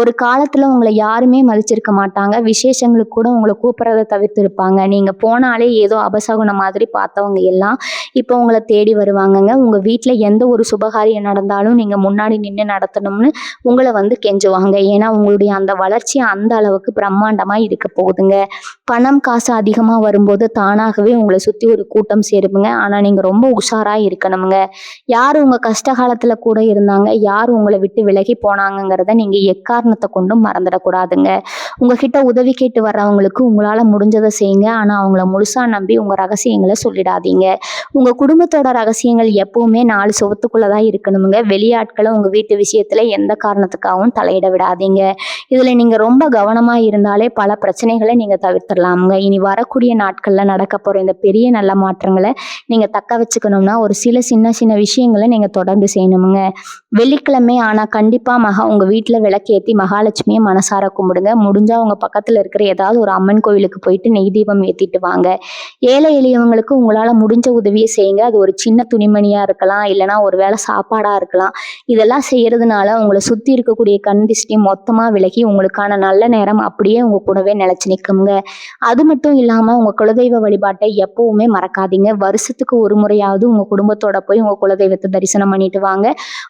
Speaker 1: ஒரு காலத்துல உங்களை யாருமே மதிச்சிருக்க மாட்டாங்க. விசேஷங்களுக்கு கூட உங்களை கூப்பிடுறத தவிர்த்து இருப்பாங்க. நீங்க போனாலே ஏதோ அபசகுனம் மாதிரி பார்த்தவங்க எல்லாம் இப்போ உங்களை தேடி வருவாங்கங்க. உங்க வீட்டுல எந்த ஒரு சுபகாரியம் நடந்தாலும் நீங்க முன்னாடி நின்று நடத்தணும்னு உங்களை வந்து கெஞ்சுவாங்க. ஏன்னா உங்களுடைய அந்த வளர்ச்சி அந்த அளவுக்கு பிரம்மாண்டமா இருக்க போகுதுங்க. பணம் காசு அதிகமா வரும்போது தானாகவே உங்களை சுத்தி ஒரு கூட்டம் சேருமுங்க. ஆனா நீங்க ரொம்ப உஷாரா இருக்கணுமுங்க. யார் உங்க கஷ்ட காலத்துல கூட இருந்தாங்க, யார் உங்களை விட்டு விலகி போனாங்கிறத நீங்க எக்காரணத்தை கொண்டும் மறந்துடக்கூடாதுங்க. உங்ககிட்ட உதவி கேட்டு வர்றவங்களுக்கு உங்களால முடிஞ்சதை செய்யுங்க. ஆனா அவங்கள முழுசா நம்பி உங்க ரகசியங்களை சொல்லிடாதீங்க. உங்க குடும்பத்தோட ரகசியங்கள் எப்பவுமே 4 சுவத்துக்குள்ளதான் இருக்கணுமுங்க. வெளியாட்களை உங்க வீட்டு விஷயத்துல எந்த காரணத்துக்காகவும் தலையிட விடாதீங்க. இதுல நீங்க ரொம்ப கவனமா இருந்தாலே பல பிரச்சனைகளை நீங்க தவிர்த்திடலாமுங்க. இனி வரக்கூடிய நாட்கள்ல நடக்க போற இந்த பெரிய நல்ல மாற்றங்களை நீங்க தக்க வச்சுக்கணும்னா ஒரு சில சின்ன சின்ன விஷயங்களை நீங்க தொடர்ந்து செய்யணுமுங்க. வெள்ளிக்கிழமை ஆனா கண்டிப்பா உங்க வீட்டுல விளக்கேத்தி மகாலட்சுமியை மனசார கும்பிடுங்க. முடிஞ்சா உங்க பக்கத்துல இருக்கிற ஏதாவது ஒரு அம்மன் கோவிலுக்கு போயிட்டு நெய் தீபம் ஏத்திட்டு வாங்க. ஏழை எளியவங்களுக்கு உங்களால முடிஞ்ச உதவியை செய்யுங்க. அது ஒரு சின்ன துணிமணியா இருக்கலாம், இல்லைன்னா ஒரு வேளை சாப்பாடா இருக்கலாம். இதெல்லாம் செய்யறதுனால உங்களை சுத்தி இருக்கக்கூடிய கண் திஷ்டி மொத்தமா விலகி உங்களுக்கான நல்ல நேரம் அப்படியே உங்க கூடவே நிலைச்சு நிற்குங்க. அது மட்டும் இல்லாம உங்க குலதெய்வ வழிபாட்டை எப்பவுமே மறக்காதீங்க. வருஷத்துக்கு ஒரு முறையாவது உங்க குடும்பத்தோட போய் உங்க குலதெய்வத்தை தரிசனம் பண்ணிட்டு வாங்க.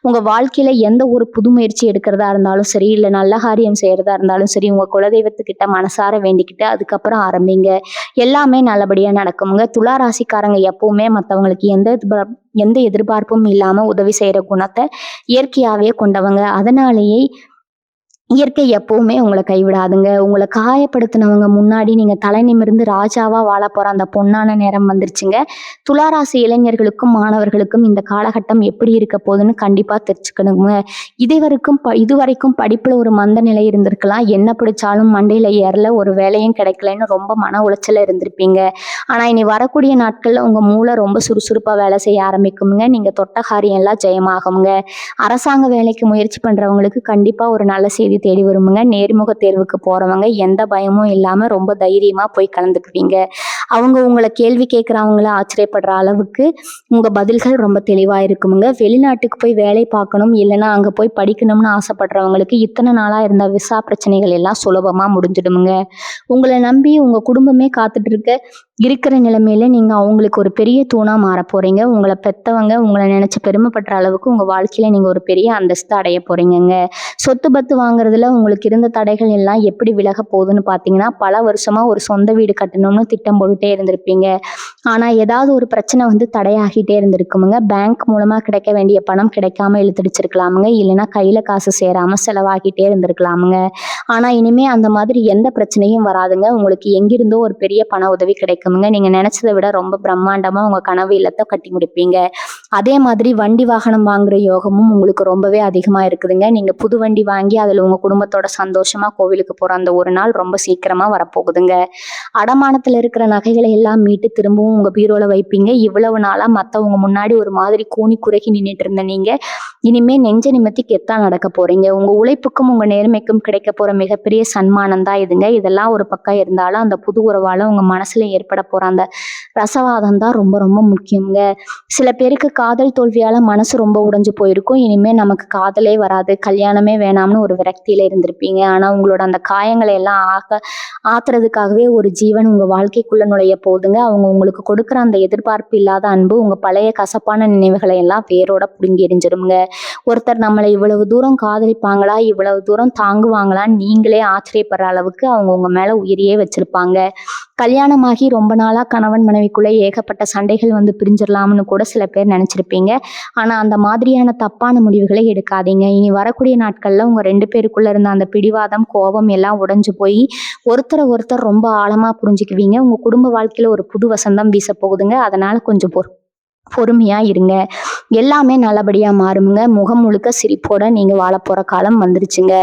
Speaker 1: உங்க வாழ்க்கையில எந்த ஒரு புது முயற்சி எடுக்கிறதா இருந்தாலும் சரி, இல்ல நல்ல காரியம் செய்யறதா இருந்தாலும் சரி, உங்க குலதெய்வத்துக்கிட்ட மனசார வேண்டிக்கிட்டு அதுக்கப்புறம் ஆரம்பிங்க. எல்லாமே நல்லபடியா நடக்குமுங்க. துலா ராசிக்காரங்க எப்பவுமே மற்றவங்களுக்கு எந்த எதிர்பார்ப்பும் இல்லாம உதவி செய்யற குணத்தை இயற்கையாவே கொண்டவங்க. அதனாலேயே இயற்கை எப்பவுமே உங்களை கைவிடாதுங்க. உங்களை காயப்படுத்தினவங்க முன்னாடி நீங்க தலை நிமிர்ந்து ராஜாவா வாழ போற அந்த பொன்னான நேரம் வந்துருச்சுங்க. துளாராசி இளைஞர்களுக்கும் மாணவர்களுக்கும் இந்த காலகட்டம் எப்படி இருக்க போகுதுன்னு கண்டிப்பா தெரிஞ்சுக்கணுங்க. இதுவரைக்கும் படிப்புல ஒரு மந்த நிலை இருந்திருக்கலாம். என்ன பிடிச்சாலும் மண்டையில ஏறல, ஒரு வேலையும் கிடைக்கலன்னு ரொம்ப மன உளைச்சல இருந்திருப்பீங்க. ஆனா இனி வரக்கூடிய நாட்கள்ல உங்க மூளை ரொம்ப சுறுசுறுப்பா வேலை செய்ய ஆரம்பிக்குங்க. நீங்க தொட்ட காரியம் எல்லாம் ஜெயமாகுங்க. அரசாங்க வேலைக்கு முயற்சி பண்றவங்களுக்கு கண்டிப்பா ஒரு நல்ல செய்தி தேடி வருமுங்க. நேர்முக தேர்வுக்கு போறவங்க எந்த பயமும் இல்லாம ரொம்ப தைரியமா போய் கலந்துக்குவீங்க. அவங்க உங்களை கேள்வி கேட்கறவங்கள ஆச்சரியப்படுற அளவுக்கு உங்க பதில்கள் ரொம்ப தெளிவா இருக்குமுங்க. வெளிநாட்டுக்கு போய் வேலை பார்க்கணும், இல்லைன்னா அங்க போய் படிக்கணும்னு ஆசைப்படுறவங்களுக்கு இத்தனை நாளா இருந்த விசா பிரச்சனைகள் எல்லாம் சுலபமா முடிஞ்சிடுமுங்க. உங்களை நம்பி உங்க குடும்பமே காத்துட்டு இருக்கிற நிலைமையில நீங்க அவங்களுக்கு ஒரு பெரிய தூணா மாற போறீங்க. உங்களை பெத்தவங்க உங்களை நினைச்சு பெருமைப்படுற அளவுக்கு உங்க வாழ்க்கையில நீங்க ஒரு பெரிய அந்தஸ்து அடைய போறீங்கங்க. சொத்து பத்து வாங்குறதுல உங்களுக்கு இருந்த தடைகள் எல்லாம் எப்படி விலக போகுதுன்னு பாத்தீங்கன்னா, பல வருஷமா ஒரு சொந்த வீடு கட்டணும்னு திட்டம் போட்டுட்டே இருந்திருப்பீங்க. ஆனா ஏதாவது ஒரு பிரச்சனை வந்து தடையாகிட்டே இருந்திருக்குமுங்க. பேங்க் மூலமா கிடைக்க வேண்டிய பணம் கிடைக்காம இழுத்துடிச்சிருக்கலாமுங்க. இல்லைன்னா கையில காசு சேராம செலவாகிட்டே இருந்திருக்கலாமுங்க. ஆனா இனிமே அந்த மாதிரி எந்த பிரச்சனையும் வராதுங்க. உங்களுக்கு எங்கிருந்தோ ஒரு பெரிய பண உதவி கிடைக்க இருக்குமுங்க. நீங்க நினைச்சதை விட ரொம்ப பிரம்மாண்டமா உங்க கனவு இல்லத்தை கட்டி முடிப்பீங்க. அதே மாதிரி வண்டி வாகனம் வாங்குற யோகமும் உங்களுக்கு ரொம்பவே அதிகமா இருக்குதுங்க. நீங்க புது வண்டி வாங்கி அதுல உங்க குடும்பத்தோட சந்தோஷமா கோவிலுக்கு போற அந்த ஒரு நாள் ரொம்ப சீக்கிரமா வரப்போகுதுங்க. அடமானத்துல இருக்கிற நகைகளை எல்லாம் மீட்டு திரும்பவும் உங்க பீரோல வைப்பீங்க. இவ்வளவு நாளா மத்தவங்க முன்னாடி ஒரு மாதிரி கூனி குறுகி நின்னுட்டு இருந்த நீங்க இனிமே நெஞ்ச நிமித்தி கெத்தா நடக்க போறீங்க. உங்க உழைப்புக்கும் உங்க நேர்மைக்கும் கிடைக்க போற மிகப்பெரிய சன்மானம் தான் இதுங்க. இதெல்லாம் ஒரு பக்கம் இருந்தாலும் அந்த புது உறவால உங்க மனசுல ஏற்பட போற அந்த ரசவாதம் தான் ரொம்ப ரொம்ப முக்கியங்க. சில பேருக்கு காதல் தோல்வியால மனசு ரொம்ப உடைஞ்சு போயிருக்கும். இனிமே நமக்கு காதலே வராது, கல்யாணமே வேணாம்னு ஒரு விரக்தியில இருந்திருப்பீங்க. ஆனா உங்களோட அந்த காயங்களை எல்லாம் ஆத்துறதுக்காகவே ஒரு ஜீவன் உங்க வாழ்க்கைக்குள்ள நுழைய போகுதுங்க. அவங்க உங்களுக்கு கொடுக்குற அந்த எதிர்பார்ப்பு இல்லாத அன்பு உங்க பழைய கசப்பான நினைவுகளை எல்லாம் வேரோட புடுங்கி எரிஞ்சிருங்க. ஒருத்தர் நம்மளை இவ்வளவு தூரம் காதலிப்பாங்களா, இவ்வளவு தூரம் தாங்குவாங்களான்னு நீங்களே ஆச்சரியப்படுற அளவுக்கு அவங்க உங்க மேல உயிரியே வச்சிருப்பாங்க. கல்யாணமாகி ரொம்ப நாளா கணவன் மனைவிக்குள்ள ஏகப்பட்ட சண்டைகள் வந்து பிரிஞ்சிடலாம்னு கூட சில பேர் நினைச்சிருப்பீங்க. ஆனா அந்த மாதிரியான தப்பான முடிவுகளை எடுக்காதீங்க. இனி வரக்கூடிய நாட்கள்ல உங்க 2 பேருக்குள்ள இருந்த அந்த பிடிவாதம், கோபம் எல்லாம் உடைஞ்சு போய் ஒருத்தரை ஒருத்தர் ரொம்ப ஆழமா புரிஞ்சுக்குவீங்க. உங்க குடும்ப வாழ்க்கையில ஒரு புது வசந்தம் வீச போகுதுங்க. அதனால கொஞ்சம் பொறுமையா இருங்க. எல்லாமே நல்லபடியா மாறுமுங்க. முகம் முழுக்க சிரிப்போட நீங்க வாழப்போற காலம் வந்துருச்சுங்க.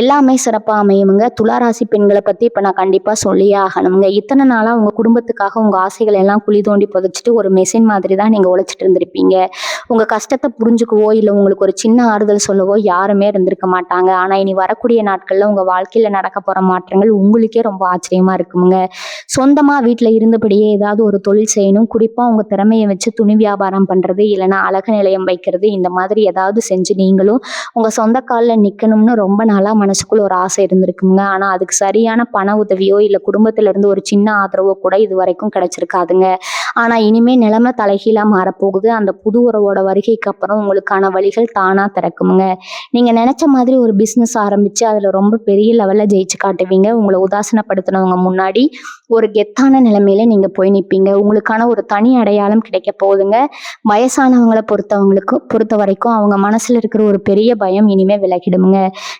Speaker 1: எல்லாமே சிறப்பா அமையுமுங்க. துளாராசி பெண்களை பத்தி இப்ப நான் கண்டிப்பா சொல்லியே ஆகணுங்க. இத்தனை நாளா உங்க குடும்பத்துக்காக உங்க ஆசைகள் எல்லாம் குழி தோண்டி புதைச்சிட்டு ஒரு மெஷின் மாதிரி தான் நீங்க உழைச்சிட்டு இருந்திருப்பீங்க. உங்க கஷ்டத்தை புரிஞ்சுக்கவோ இல்ல உங்களுக்கு ஒரு சின்ன ஆறுதல் சொல்லவோ யாருமே இருந்திருக்க மாட்டாங்க. ஆனா இனி வரக்கூடிய நாட்கள்ல உங்க வாழ்க்கையில நடக்க போற மாற்றங்கள் உங்களுக்கே ரொம்ப ஆச்சரியமா இருக்குமுங்க. சொந்தமா வீட்டுல இருந்தபடியே ஏதாவது ஒரு தொழில் செய்யணும். குறிப்பா உங்க திறமையை வச்சு துணி வியாபாரம் பண்றது, இல்லைன்னா அழகு நிலையம் வைக்கிறது, இந்த மாதிரி ஏதாவது செஞ்சு நீங்களும் உங்க சொந்த காலில் நிக்கணும்னு ரொம்ப நாளா மனசுக்குள்ள ஒரு ஆசை இருந்திருக்குங்க. ஆனா அதுக்கு சரியான பண உதவியோ இல்ல குடும்பத்துல இருந்து ஒரு சின்ன ஆதரவோ கூட இது வரைக்கும் கிடைச்சிருக்காதுங்க. ஆனா இனிமே நிலைமை தலைகீழா மாறப்போகுது. அந்த புது உறவோட வருகைக்கு அப்புறம் உங்களுக்கான வழிகள் தானா திறக்குமுங்க. நீங்க நினைச்ச மாதிரி ஒரு பிசினஸ் ஆரம்பிச்சு அதுல ரொம்ப பெரிய லெவல்ல ஜெயிச்சு காட்டுவீங்க. உங்களை உதாசனப்படுத்தினவங்க முன்னாடி ஒரு கெத்தான நிலைமையில நீங்க போய் நிற்பீங்க. உங்களுக்கான ஒரு தனி அடையாளம் கிடைக்க போகுதுங்க. வயசானவங்களை பொறுத்த வரைக்கும் அவங்க மனசுல இருக்கிற ஒரு பெரிய பயம் இனிமே விலகிடுமுங்க.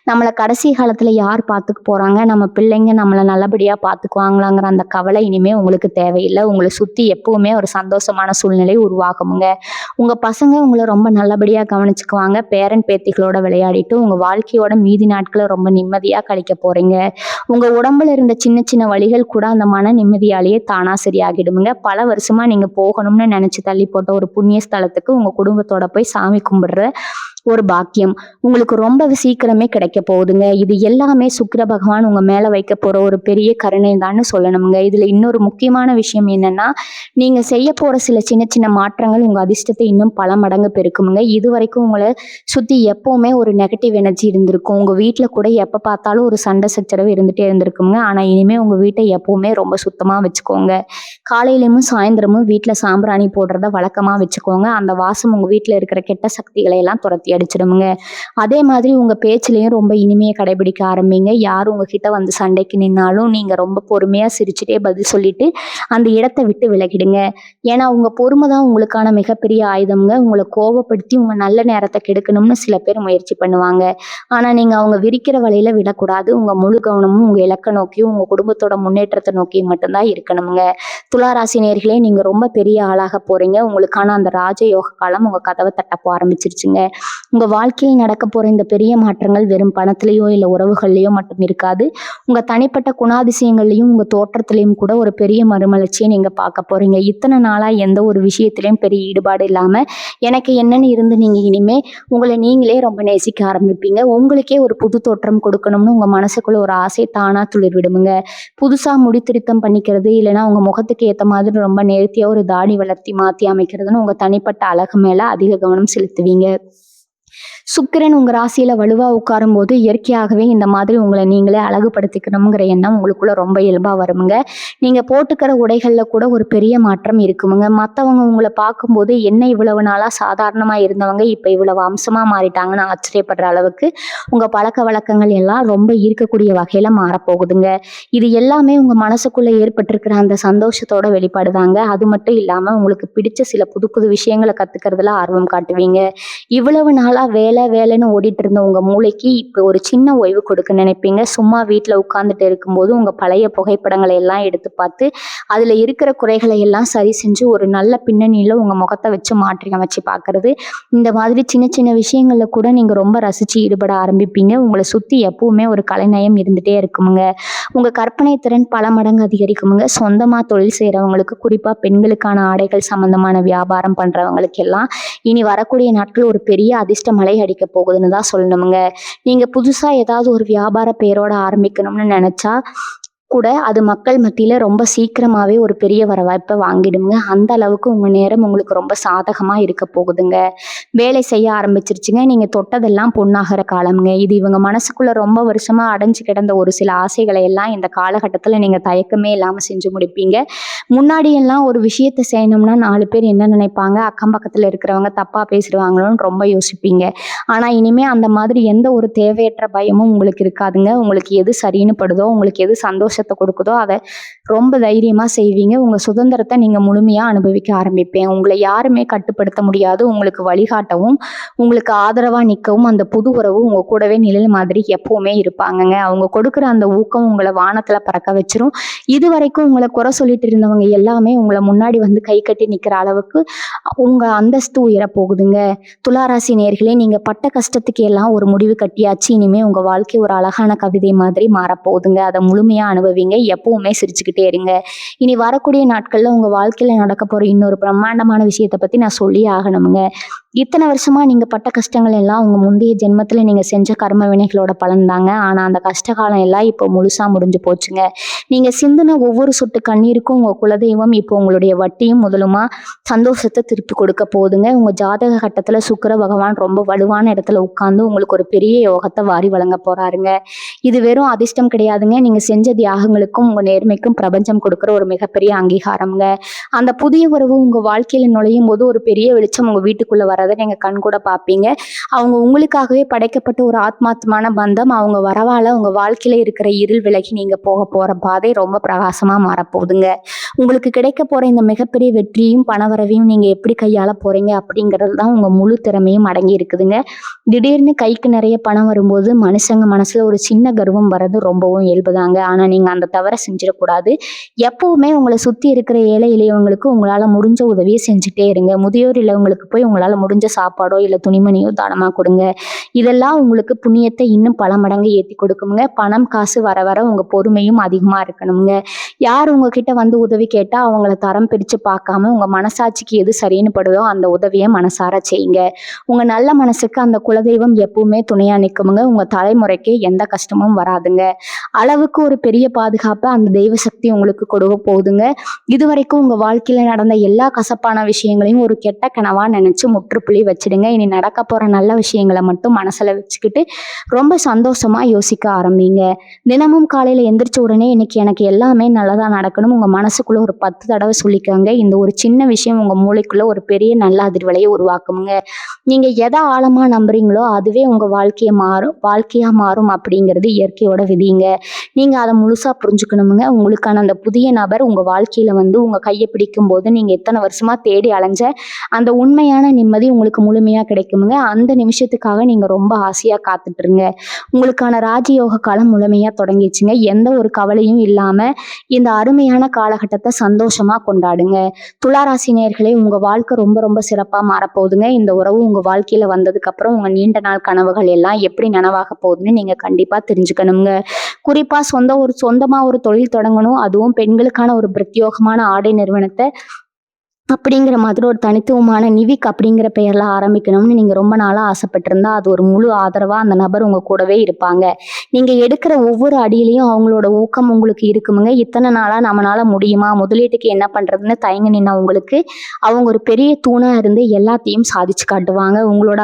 Speaker 1: நம்மளை கடைசி காலத்துல யார் பார்த்துக்க போறாங்க, நம்ம பிள்ளைங்க நம்மளை நல்லபடியா பார்த்துக்குவாங்களாங்கிற அந்த கவலை இனிமே உங்களுக்கு தேவையில்லை. உங்களை சுத்தி எப்பவுமே ஒரு சந்தோஷமான சூழ்நிலை உருவாகுமுங்க. உங்க பசங்க உங்களை ரொம்ப நல்லபடியா கவனிச்சுக்குவாங்க. பேரன் பேத்திகளோட விளையாடிட்டு உங்க வாழ்க்கையோட மீதி நாட்களை ரொம்ப நிம்மதியா கழிக்க போறீங்க. உங்க உடம்புல இருந்த சின்ன சின்ன வலிகள் கூட அந்த மன நிம்மதியாலேயே தானா சரியாகிடுமுங்க. பல வருஷமா நீங்க போகணும்னு நினைச்சு தள்ளி போட்ட ஒரு புண்ணிய ஸ்தலத்துக்கு உங்க குடும்பத்தோட போய் சாமி கும்பிடுற ஒரு பாக்கியம் உங்களுக்கு ரொம்ப சீக்கிரமே கிடைக்க போகுதுங்க. இது எல்லாமே சுக்கிர பகவான் உங்க மேல வைக்க போற ஒரு பெரிய கருணை தான் சொல்லணுமுங்க. இதுல இன்னொரு முக்கியமான விஷயம் என்னன்னா, நீங்க செய்ய போற சில சின்ன சின்ன மாற்றங்கள் உங்க அதிர்ஷ்டத்தை இன்னும் பல மடங்கு பெருக்குமுங்க. இது வரைக்கும் உங்களை சுத்தி எப்பவுமே ஒரு நெகட்டிவ் எனர்ஜி இருந்திருக்கும். உங்க வீட்டுல கூட எப்ப பார்த்தாலும் ஒரு சண்டை சச்சரவு இருந்துட்டே இருந்திருக்குங்க. ஆனா இனிமே உங்க வீட்டை எப்பவுமே ரொம்ப சுத்தமா வச்சுக்கோங்க. காலையிலும் சாயந்தரமும் வீட்டுல சாம்பிராணி போடுறத வழக்கமா வச்சுக்கோங்க. அந்த வாசம் உங்க வீட்டுல இருக்கிற கெட்ட சக்திகளை எல்லாம் துரத்தி அடிச்சிடுமுங்க. அதே மாதிரி உங்க பேச்சிலையும் ரொம்ப இனிமையை கடைபிடிக்க ஆரம்பிங்க. யார் உங்ககிட்ட வந்து சண்டைக்கு நின்னாலும் நீங்க ரொம்ப பொறுமையா சிரிச்சுட்டே பதில் சொல்லிட்டு அந்த இடத்தை விட்டு விலகிடுங்க. ஏன்னா உங்க பொறுமை தான் உங்களுக்கான மிகப்பெரிய ஆயுதம்ங்க. உங்களை கோபப்படுத்தி உங்க நல்ல நேரத்தை கெடுக்கணும்னு சில பேர் முயற்சி பண்ணுவாங்க. ஆனா நீங்க அவங்க விரிக்கிற வழியில விடக்கூடாது. உங்க முழு கவனமும் உங்க இலக்கை நோக்கியும் உங்க குடும்பத்தோட முன்னேற்றத்தை நோக்கி மட்டும்தான் இருக்கணுங்க. துளாராசி நேயர்களே, நீங்க ரொம்ப பெரிய ஆளாக போறீங்க. உங்களுக்கான அந்த ராஜயோக காலம் உங்க கதவை தட்டப்போ ஆரம்பிச்சிருச்சுங்க. உங்க வாழ்க்கையில் நடக்க போற இந்த பெரிய மாற்றங்கள் வெறும் பணத்திலேயோ இல்ல உறவுகள்லயோ மட்டும் இருக்காது. உங்க தனிப்பட்ட குணாதிசயங்கள்லயும் உங்க தோற்றத்திலையும் கூட ஒரு பெரிய மறுமலர்ச்சியை நீங்க பார்க்க போறீங்க. இத்தனை நாளா எந்த ஒரு விஷயத்திலையும் பெரிய ஈடுபாடு இல்லாம எனக்கு என்னன்னு இருந்து நீங்க இனிமே உங்களை நீங்களே ரொம்ப நேசிக்க ஆரம்பிப்பீங்க. உங்களுக்கே ஒரு புது தோற்றம் கொடுக்கணும்னு உங்க மனசுக்குள்ள ஒரு ஆசை தானா துளிர் விடுமுங்க. புதுசா முடி திருத்தம் பண்ணிக்கிறது, இல்லைன்னா உங்க முகத்துக்கு ஏத்த மாதிரி ரொம்ப நேர்த்தியா ஒரு தாடி வளர்த்தி மாத்தி அமைக்கிறதுன்னு உங்க தனிப்பட்ட அழகு மேல அதிக கவனம் செலுத்துவீங்க. சுக்கிரன் உங்க ராசியில வலுவா உட்காரும் போது இயற்கையாகவே இந்த மாதிரி உங்களை நீங்களே அழகுபடுத்திக்கணுங்கிற எண்ணம் உங்களுக்குள்ள ரொம்ப இயல்பா வருமுங்க. நீங்க போட்டுக்கிற உடைகள்ல கூட ஒரு பெரிய மாற்றம் இருக்குமுங்க. மற்றவங்க உங்களை பார்க்கும்போது என்ன இவ்வளவு நாளா சாதாரணமா இருந்தவங்க இப்ப இவ்வளவு அம்சமா மாறிட்டாங்கன்னு ஆச்சரியப்படுற அளவுக்கு உங்க பழக்க வழக்கங்கள் எல்லாம் ரொம்ப ஈர்க்கக்கூடிய வகையில மாறப்போகுதுங்க. இது எல்லாமே உங்க மனசுக்குள்ள ஏற்பட்டிருக்கிற அந்த சந்தோஷத்தோட வெளிப்பாடுதாங்க. அது மட்டும் இல்லாம உங்களுக்கு பிடிச்ச சில புது புது விஷயங்களை கத்துக்கிறதுல ஆர்வம் காட்டுவீங்க. இவ்வளவு நாளா வேலை வேலைன்னு ஓடிட்டு இருந்த உங்க மூளைக்கு இப்போ ஒரு சின்ன ஓய்வு கொடுக்க நினைப்பீங்க. சும்மா வீட்ல உட்கார்ந்துட்டு இருக்கும்போது உங்க பழைய புகைப்படங்களை எல்லாம் எடுத்து பார்த்து அதுல இருக்கிற குறைகளை எல்லாம் சரி செஞ்சு ஒரு நல்ல பின்னணியில உங்க முகத்தை வச்சு மாற்றி அமைச்சு பார்க்கறது. இந்த மாதிரி சின்ன சின்ன விஷயங்கள்ல கூட நீங்க ரொம்ப ரசிச்சு ஈடுபட ஆரம்பிப்பீங்க. உங்களை சுத்தி எப்பவுமே ஒரு கலைநயம் இருந்துட்டே இருக்குமுங்க. உங்க கற்பனை திறன் பல மடங்கு அதிகரிக்குமுங்க. சொந்தமா தொழில் செய்றவங்களுக்கு, குறிப்பா பெண்களுக்கான ஆடைகள் சம்பந்தமான வியாபாரம் பண்றவங்களுக்கு எல்லாம் இனி வரக்கூடிய நாட்கள் ஒரு பெரிய அதிர்ஷ்ட மழை அடிக்க போகுதுன்னு தான் சொல்லணுமுங்க. நீங்க புதுசா ஏதாவது ஒரு வியாபார பெயரோட ஆரம்பிக்கணும்னு நினைச்சா கூட அது மக்கள் மத்தியில ரொம்ப சீக்கிரமாவே ஒரு பெரிய வரவேற்பை வாங்கிடுங்க. அந்த அளவுக்கு உங்க நேரம் உங்களுக்கு ரொம்ப சாதகமா இருக்க போகுதுங்க. வேலை செய்ய ஆரம்பிச்சிருச்சுங்க. நீங்க தொட்டதெல்லாம் பொன்னாகிற காலம்ங்க. இது இவங்க மனசுக்குள்ள ரொம்ப வருஷமா அடைஞ்சு கிடந்த ஒரு சில ஆசைகளை எல்லாம் இந்த காலகட்டத்துல நீங்க தயக்கமே இல்லாம செஞ்சு முடிப்பீங்க. முன்னாடி எல்லாம் ஒரு விஷயத்த செய்யணும்னா 4 பேர் என்ன நினைப்பாங்க, அக்கம் பக்கத்துல இருக்கிறவங்க தப்பா பேசிடுவாங்களோன்னு ரொம்ப யோசிப்பீங்க. ஆனா இனிமே அந்த மாதிரி எந்த ஒரு தேவையற்ற பயமும் உங்களுக்கு இருக்காதுங்க. உங்களுக்கு எது சரின்னு படுதோ, உங்களுக்கு எது சந்தோஷத்தை கொடுக்குதோ அதை ரொம்ப தைரியமா செய்வீங்க. உங்க சுதந்திரத்தை நீங்க முழுமையா அனுபவிக்க ஆரம்பிப்பீங்க. உங்களை யாருமே கட்டுப்படுத்த முடியாது. உங்களுக்கு வழிகாட்டவும், உங்களுக்கு ஆதரவா நிற்கவும் அந்த புது உறவு உங்க கூடவே நிழல் மாதிரி எப்பவுமே இருப்பாங்கங்க. அவங்க கொடுக்குற அந்த ஊக்கம் உங்களை வானத்துல பறக்க வச்சிரும். இது வரைக்கும் உங்களை குறை சொல்லிட்டு இருந்தவங்க எல்லாமே உங்களை முன்னாடி வந்து கை கட்டி நிற்கிற அளவுக்கு உங்க அந்தஸ்து உயர போகுதுங்க. துளாராசி நேயர்களே, நீங்க பட்ட கஷ்டத்துக்கு எல்லாம் ஒரு முடிவு கட்டியாச்சு. இனிமே உங்க வாழ்க்கை ஒரு அழகான கவிதை மாதிரி மாறப்போகுதுங்க. அதை முழுமையா அனுபவிங்க. எப்பவுமே சிரிச்சுக்கிட்டே இருங்க. இனி வரக்கூடிய நாட்கள்ல உங்க வாழ்க்கையில நடக்க போற இன்னொரு பிரம்மாண்டமான விஷயத்தை பத்தி நான் சொல்லி ஆகணுமுங்க. இத்தனை வருஷமா நீங்க பட்ட கஷ்டங்கள் எல்லாம் உங்க முந்தைய ஜென்மத்துல நீங்க செஞ்ச கர்ம வினைகளோட பலன் தாங்க. ஆனா அந்த கஷ்டகாலம் எல்லாம் இப்போ முழுசா முடிஞ்சு போச்சுங்க. நீங்க சிந்தின ஒவ்வொரு சொட்டு கண்ணீருக்கும் உங்க குலதெய்வம் இப்போ உங்களுடைய வட்டியும் முதலுமா சந்தோஷத்தை திருப்பி கொடுக்க போகுதுங்க. உங்க ஜாதக கட்டத்துல சுக்கிர பகவான் ரொம்ப வலுவான இடத்துல உட்கார்ந்து உங்களுக்கு ஒரு பெரிய யோகத்தை வாரி வழங்க போறாருங்க. இது வெறும் அதிர்ஷ்டம் கிடையாதுங்க. நீங்க செஞ்ச தியாகங்களுக்கும் உங்க நேர்மைக்கும் பிரபஞ்சம் கொடுக்குற ஒரு மிகப்பெரிய அங்கீகாரம்ங்க. அந்த புதிய உறவு உங்க வாழ்க்கையில நுழையும் போது ஒரு பெரிய வெளிச்சம் உங்க வீட்டுக்குள்ள வரதை நீங்க கண்கூட பார்ப்பீங்க. அவங்க உங்களுக்காகவே படைக்கப்பட்ட ஒரு ஆத்மார்த்தமான பந்தம். அவங்க வரவால உங்க வாழ்க்கையில இருக்கிற இருள் விலகி நீங்க போக போற பாதை ரொம்ப பிரகாசமா மாறப்போகுதுங்க. உங்களுக்கு கிடைக்க போற இந்த மிகப்பெரிய வெற்றியும் பணவரவையும் நீங்க எப்படி கையாள போறீங்க அப்படிங்கிறது தான் உங்க முழு திறமையும் அடங்கி இருக்குதுங்க. திடீர்னு கைக்கு நிறைய பணம் வரும்போது மனுஷங்க மனசுல ஒரு சின்ன கர்வம் வர்றது ரொம்பவும் இயல்புதாங்க. ஆனா நீங்க அந்த தவறை செஞ்சிடக்கூடாது. எப்பவுமே உங்களை சுத்தி இருக்கிற ஏழை எளியவங்களுக்கு உங்களால முடிஞ்ச உதவியை செஞ்சுட்டே இருங்க. முதியோர் இல்லவங்களுக்கு போய் உங்களால முடிஞ்ச சாப்பாடோ இல்ல துணிமணியோ தானமா கொடுங்க. இதெல்லாம் உங்களுக்கு புண்ணியத்தை இன்னும் பல மடங்கு ஏத்தி கொடுக்குங்க. பணம் காசு வர வர உங்க பொறுமையும் அதிகமா இருக்கணுங்க. யார் உங்ககிட்ட வந்து உதவி கேட்டா அவங்கள தரம் பிரிச்சு பார்க்காம உங்க மனசாட்சிக்கு எது சரின்னு படுதோ அந்த உதவியை மனசார செய்யுங்க. உங்க நல்ல மனசுக்கு அந்த குலதெய்வம் எப்பவுமே துணையா நிற்குமுங்க. உங்க தலைமுறைக்கு எந்த கஷ்டமும் வராதுங்க. அளவுக்கு ஒரு பெரிய பாதுகாப்பை அந்த தெய்வ சக்தி உங்களுக்கு கொடுக்க போகுதுங்க. இதுவரைக்கும் உங்க வாழ்க்கையில நடந்த எல்லா கசப்பான விஷயங்களையும் ஒரு கெட்ட கனவா நினைச்சு முற்றுப்புள்ளி வச்சிடுங்க. இனி நடக்க போற நல்ல விஷயங்களை மட்டும் மனசுல வச்சுக்கிட்டு ரொம்ப சந்தோஷமா யோசிக்க ஆரம்பிங்க. தினமும் காலையில எந்திரிச்ச உடனே இன்னைக்கு எனக்கு எல்லாமே நல்லதா நடக்கணும் உங்க மனசுக்குள்ள ஒரு 10 தடவை சொல்லிக்கோங்க. இந்த ஒரு சின்ன விஷயம் உங்க மூளைக்குள்ள ஒரு பெரிய நல்ல அதிர்வலையை உருவாக்குங்க. நீங்க எதை ஆழமா நம்புறீங்களோ அதுவே உங்க வாழ்க்கையா மாறும் அப்படிங்கிறது இயற்கையோட விதிங்க. நீங்க அதை முழுசா புரிஞ்சுக்கணுமுங்க. உங்களுக்கான அந்த புதிய நபர் உங்க வாழ்க்கையில வந்து உங்க கையை பிடிக்கும் போது நீங்க எத்தனை வருஷமா தேடி அலைஞ்ச அந்த உண்மையான நிம்மதி உங்களுக்கு முழுமையா கிடைக்குமுங்க. அந்த நிமிஷத்துக்காக நீங்க ரொம்ப ஆசையா காத்துட்டு இருங்க. உங்களுக்கான ராஜயோக காலம் முழுமையா தொடங்கிடுச்சுங்க. எந்த ஒரு கவலையும் இல்லாம இந்த அருமையான காலகட்டத்தை சந்தோஷமா கொண்டாடுங்க. துளாராசி நேயர்களே, உங்க வாழ்க்கை ரொம்ப ரொம்ப சிறப்பா மாறப்போகுதுங்க. இந்த உறவு உங்க வாழ்க்கையில வந்ததுக்கு அப்புறம் உங்க நீண்ட நாள் கனவுகள் எல்லாம் எப்படி நனவாக போகுதுன்னு நீங்க கண்டிப்பா தெரிஞ்சுக்கணுங்க. குறிப்பா சொந்தமா ஒரு தொழில் தொடங்கணும். அதுவும் பெண்களுக்கான ஒரு பிரத்யோகமான ஆடை நிறுவனத்தை அப்படிங்கிற மாதிரி ஒரு தனித்துவமான நிவிக் அப்படிங்கிற பெயர்ல ஆரம்பிக்கணும்னு நீங்க ரொம்ப நாளா ஆசைப்பட்டிருந்தா அது ஒரு முழு ஆதரவா அந்த நபர் உங்க கூடவே இருப்பாங்க. நீங்க எடுக்கிற ஒவ்வொரு அடியிலையும் அவங்களோட ஊக்கம் உங்களுக்கு இருக்குமுங்க. இத்தனை நாளா நம்மளால முடியுமா, முதலீட்டுக்கு என்ன பண்றதுன்னு தயங்கி நின்னா உங்களுக்கு அவங்க ஒரு பெரிய தூணா இருந்து எல்லாத்தையும் சாதிச்சு காட்டுவாங்க. உங்களோட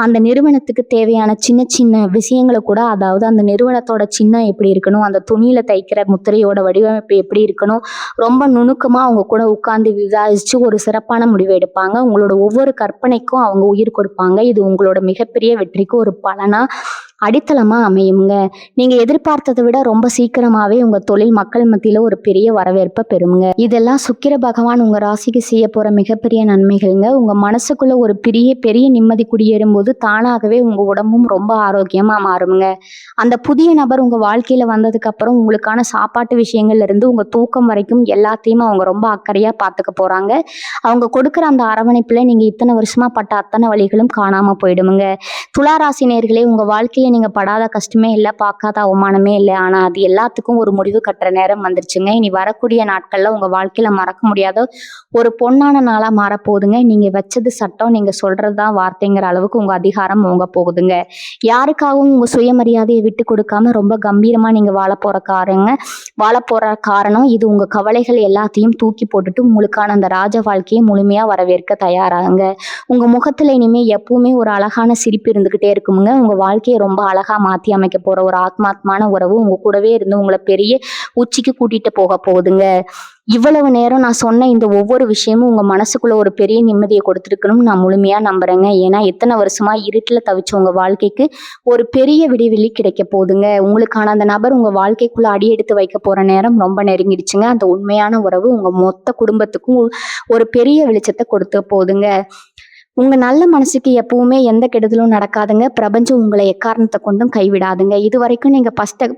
Speaker 1: அந்த நிறுவனத்துக்கு தேவையான சின்ன சின்ன விஷயங்களை கூட, அதாவது அந்த நிறுவனத்தோட சின்னம் எப்படி இருக்கணும், அந்த துணியில தைக்கிற முத்திரையோட வடிவமைப்பு எப்படி இருக்கணும், ரொம்ப நுணுக்கமா அவங்க கூட உட்கார்ந்து விசாரிச்சு ஒரு சிறப்பான முடிவை எடுப்பாங்க. உங்களோட ஒவ்வொரு கற்பனைக்கும் அவங்க உயிர் கொடுப்பாங்க. இது உங்களோட மிகப்பெரிய வெற்றிக்கு ஒரு பலனா அடித்தளமா அமையுங்க. நீங்க எதிர்பார்த்ததை விட ரொம்ப சீக்கிரமாவே உங்க தொழில் மக்கள் மத்தியில ஒரு பெரிய வரவேற்பை பெறுங்க. இதெல்லாம் சுக்கிர பகவான் உங்க ராசிக்கு செய்ய போற மிகப்பெரிய நன்மைகள்ங்க. உங்க மனசுக்குள்ள ஒரு பெரிய பெரிய நிம்மதி குடியேறும் போது தானாகவே உங்க உடம்பும் ரொம்ப ஆரோக்கியமா மாறுங்க. அந்த புதிய நபர் உங்க வாழ்க்கையில வந்ததுக்கு அப்புறம் உங்களுக்கான சாப்பாட்டு விஷயங்கள்ல இருந்து உங்க தூக்கம் வரைக்கும் எல்லாத்தையும் அவங்க ரொம்ப அக்கறையா பார்த்துக்க போறாங்க. அவங்க கொடுக்குற அந்த அரவணைப்புல நீங்க இத்தனை வருஷமா பட்ட அத்தனை வழிகளும் காணாம போயிடுமுங்க. துலா ராசி நேயர்களே, உங்க வாழ்க்கையில நீங்க படாத கஷ்டமே இல்லை, பார்க்காத அவமானமே இல்லை. ஆனா அது எல்லாத்துக்கும் ஒரு முடிவு கட்டுற நேரம் வந்துருச்சுங்க. இனி வரக்கூடிய நாட்கள்ல உங்க வாழ்க்கையில மறக்க முடியாத ஒரு பொன்னான நாளா மாறப்போகுதுங்க. நீங்க வச்சது சட்டம், நீங்க சொல்றதுதான் வார்த்தைங்கிற அளவுக்கு உங்க அதிகாரம் ஓங்க போகுதுங்க. யாருக்காகவும் உங்க சுயமரியாதையை விட்டு கொடுக்காம ரொம்ப கம்பீரமா நீங்க வாழ போற காரணம் இது. உங்க கவலைகள் எல்லாத்தையும் தூக்கி போட்டுட்டு உங்களுக்கான அந்த ராஜ வாழ்க்கையை முழுமையா வரவேற்க தயாராகுங்க. உங்க முகத்துல இனிமே எப்பவுமே ஒரு அழகான சிரிப்பு இருந்துகிட்டே இருக்குமுங்க. உங்க வாழ்க்கையை ரொம்ப அழகா மாத்தி அமைக்க போற ஒரு ஆத்மாத்மான உறவு உங்க கூடவே இருந்து உங்களை பெரிய உச்சிக்கு கூட்டிட்டு போக போகுதுங்க. இவ்வளவு நேரம் நான் சொன்ன இந்த ஒவ்வொரு விஷயமும் உங்க மனசுக்குள்ள ஒரு பெரிய நிம்மதியை கொடுத்துருக்கணும்னு நான் முழுமையா நம்புறேங்க. ஏன்னா இத்தனை வருஷமா இருட்டுல தவிச்ச உங்க வாழ்க்கைக்கு ஒரு பெரிய விடிவெளி கிடைக்க போகுதுங்க. உங்களுக்கான அந்த நபர் உங்க வாழ்க்கைக்குள்ள அடி எடுத்து வைக்க போற நேரம் ரொம்ப நெருங்கிடுச்சுங்க. அந்த உண்மையான உறவு உங்க மொத்த குடும்பத்துக்கும் ஒரு பெரிய வெளிச்சத்தை கொடுத்து போகுதுங்க. உங்க நல்ல மனசுக்கு எப்பவுமே எந்த கெடுதலும் நடக்காதுங்க. பிரபஞ்சம் உங்களை எக்காரணத்தை கொண்டும் கைவிடாதுங்க. இது வரைக்கும் நீங்க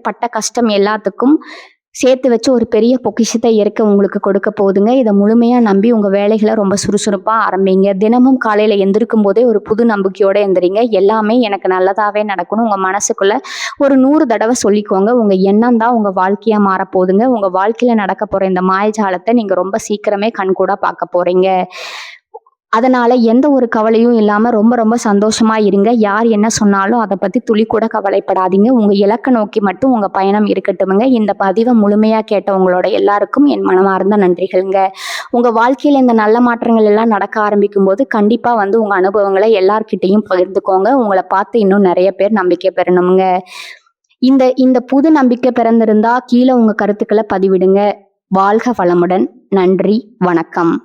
Speaker 1: பட்ட கஷ்டம் எல்லாத்துக்கும் சேர்த்து வச்சு ஒரு பெரிய பொக்கிஷத்தை இயற்கை உங்களுக்கு கொடுக்க போகுதுங்க. இதை முழுமையா நம்பி உங்க வேலைகளை ரொம்ப சுறுசுறுப்பா ஆரம்பிங்க. தினமும் காலையில எந்திரிக்கும் போதே ஒரு புது நம்பிக்கையோட எந்திரிங்க. எல்லாமே எனக்கு நல்லதாவே நடக்கணும் உங்க மனசுக்குள்ள ஒரு 100 தடவை சொல்லிக்கோங்க. உங்க எண்ணம் தான் உங்க வாழ்க்கையா மாறப்போகுதுங்க. உங்க வாழ்க்கையில நடக்க போற இந்த மாயஜாலத்தை நீங்க ரொம்ப சீக்கிரமே கண்கூடா பார்க்க போறீங்க. அதனால எந்த ஒரு கவலையும் இல்லாம ரொம்ப ரொம்ப சந்தோஷமா இருங்க. யார் என்ன சொன்னாலும் அதை பத்தி துளி கூட கவலைப்படாதீங்க. உங்க இலக்கை நோக்கி மட்டும் உங்க பயணம் இருக்கட்டுமுங்க. இந்த பதிவை முழுமையா கேட்டவங்களோட எல்லாருக்கும் என் மனமார்ந்த நன்றிகள்ங்க. உங்க வாழ்க்கையில இந்த நல்ல மாற்றங்கள் எல்லாம் நடக்க ஆரம்பிக்கும் போது கண்டிப்பா உங்க அனுபவங்களை எல்லார்கிட்டையும் பகிர்ந்துக்கோங்க. உங்களை பார்த்து இன்னும் நிறைய பேர் நம்பிக்கை பெறணுமுங்க. இந்த இந்த புது நம்பிக்கை பிறந்திருந்தா கீழே உங்க கருத்துக்களை பதிவிடுங்க. வாழ்க வளமுடன். நன்றி, வணக்கம்.